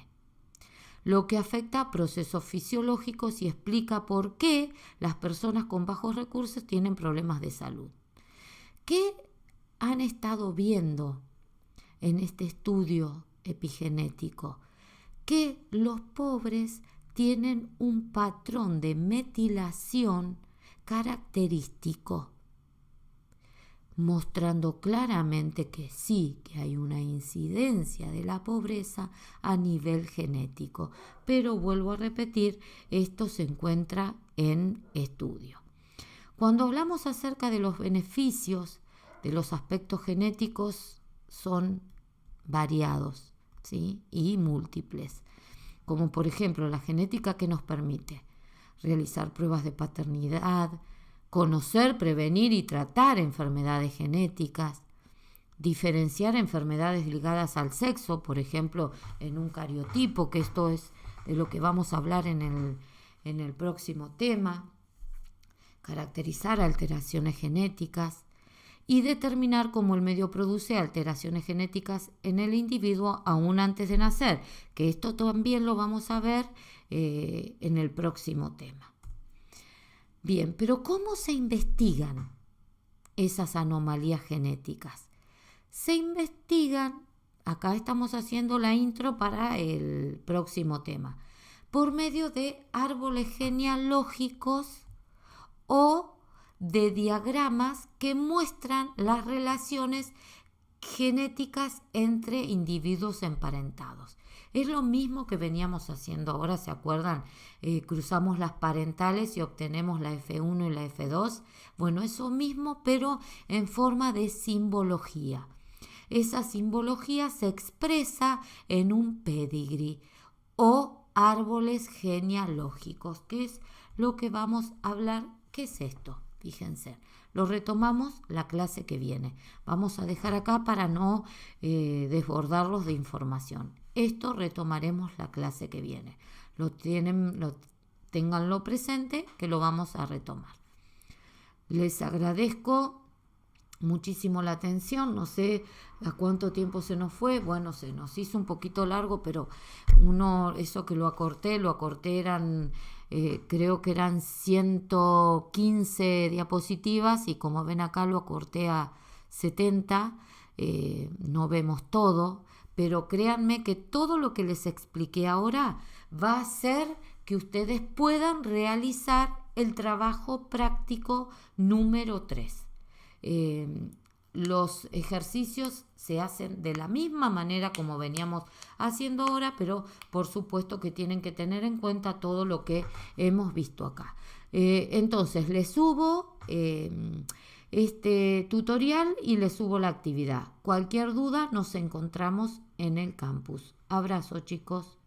lo que afecta a procesos fisiológicos y explica por qué las personas con bajos recursos tienen problemas de salud. ¿Qué han estado viendo en este estudio epigenético? Que los pobres tienen un patrón de metilación característico. mostrando claramente que sí, que hay una incidencia de la pobreza a nivel genético. Pero vuelvo a repetir, esto se encuentra en estudio. Cuando hablamos acerca de los beneficios de los aspectos genéticos, son variados, ¿sí? Y múltiples, como por ejemplo la genética que nos permite realizar pruebas de paternidad, conocer, prevenir y tratar enfermedades genéticas, diferenciar enfermedades ligadas al sexo, por ejemplo, en un cariotipo, que esto es de lo que vamos a hablar en el próximo tema, caracterizar alteraciones genéticas y determinar cómo el medio produce alteraciones genéticas en el individuo aún antes de nacer, que esto también lo vamos a ver en el próximo tema. Bien, pero ¿cómo se investigan esas anomalías genéticas? Se investigan, acá estamos haciendo la intro para el próximo tema, por medio de árboles genealógicos o de diagramas que muestran las relaciones genéticas entre individuos emparentados. Es lo mismo que veníamos haciendo ahora, ¿se acuerdan? Cruzamos las parentales y obtenemos la F1 y la F2. Bueno, eso mismo, pero en forma de simbología. Esa simbología se expresa en un pedigrí o árboles genealógicos, que es lo que vamos a hablar. ¿Qué es esto? Fíjense, lo retomamos la clase que viene. Vamos a dejar acá para no desbordarlos de información. Esto retomaremos la clase que viene. Ténganlo presente que lo vamos a retomar. Les agradezco muchísimo la atención. No sé a cuánto tiempo se nos fue. Bueno, se nos hizo un poquito largo, pero eso que lo acorté eran... creo que eran 115 diapositivas y como ven acá lo acorté a 70, no vemos todo, pero créanme que todo lo que les expliqué ahora va a hacer que ustedes puedan realizar el trabajo práctico número 3. Los ejercicios se hacen de la misma manera como veníamos haciendo ahora, pero por supuesto que tienen que tener en cuenta todo lo que hemos visto acá. Entonces les subo este tutorial y les subo la actividad. Cualquier duda nos encontramos en el campus. Abrazo, chicos.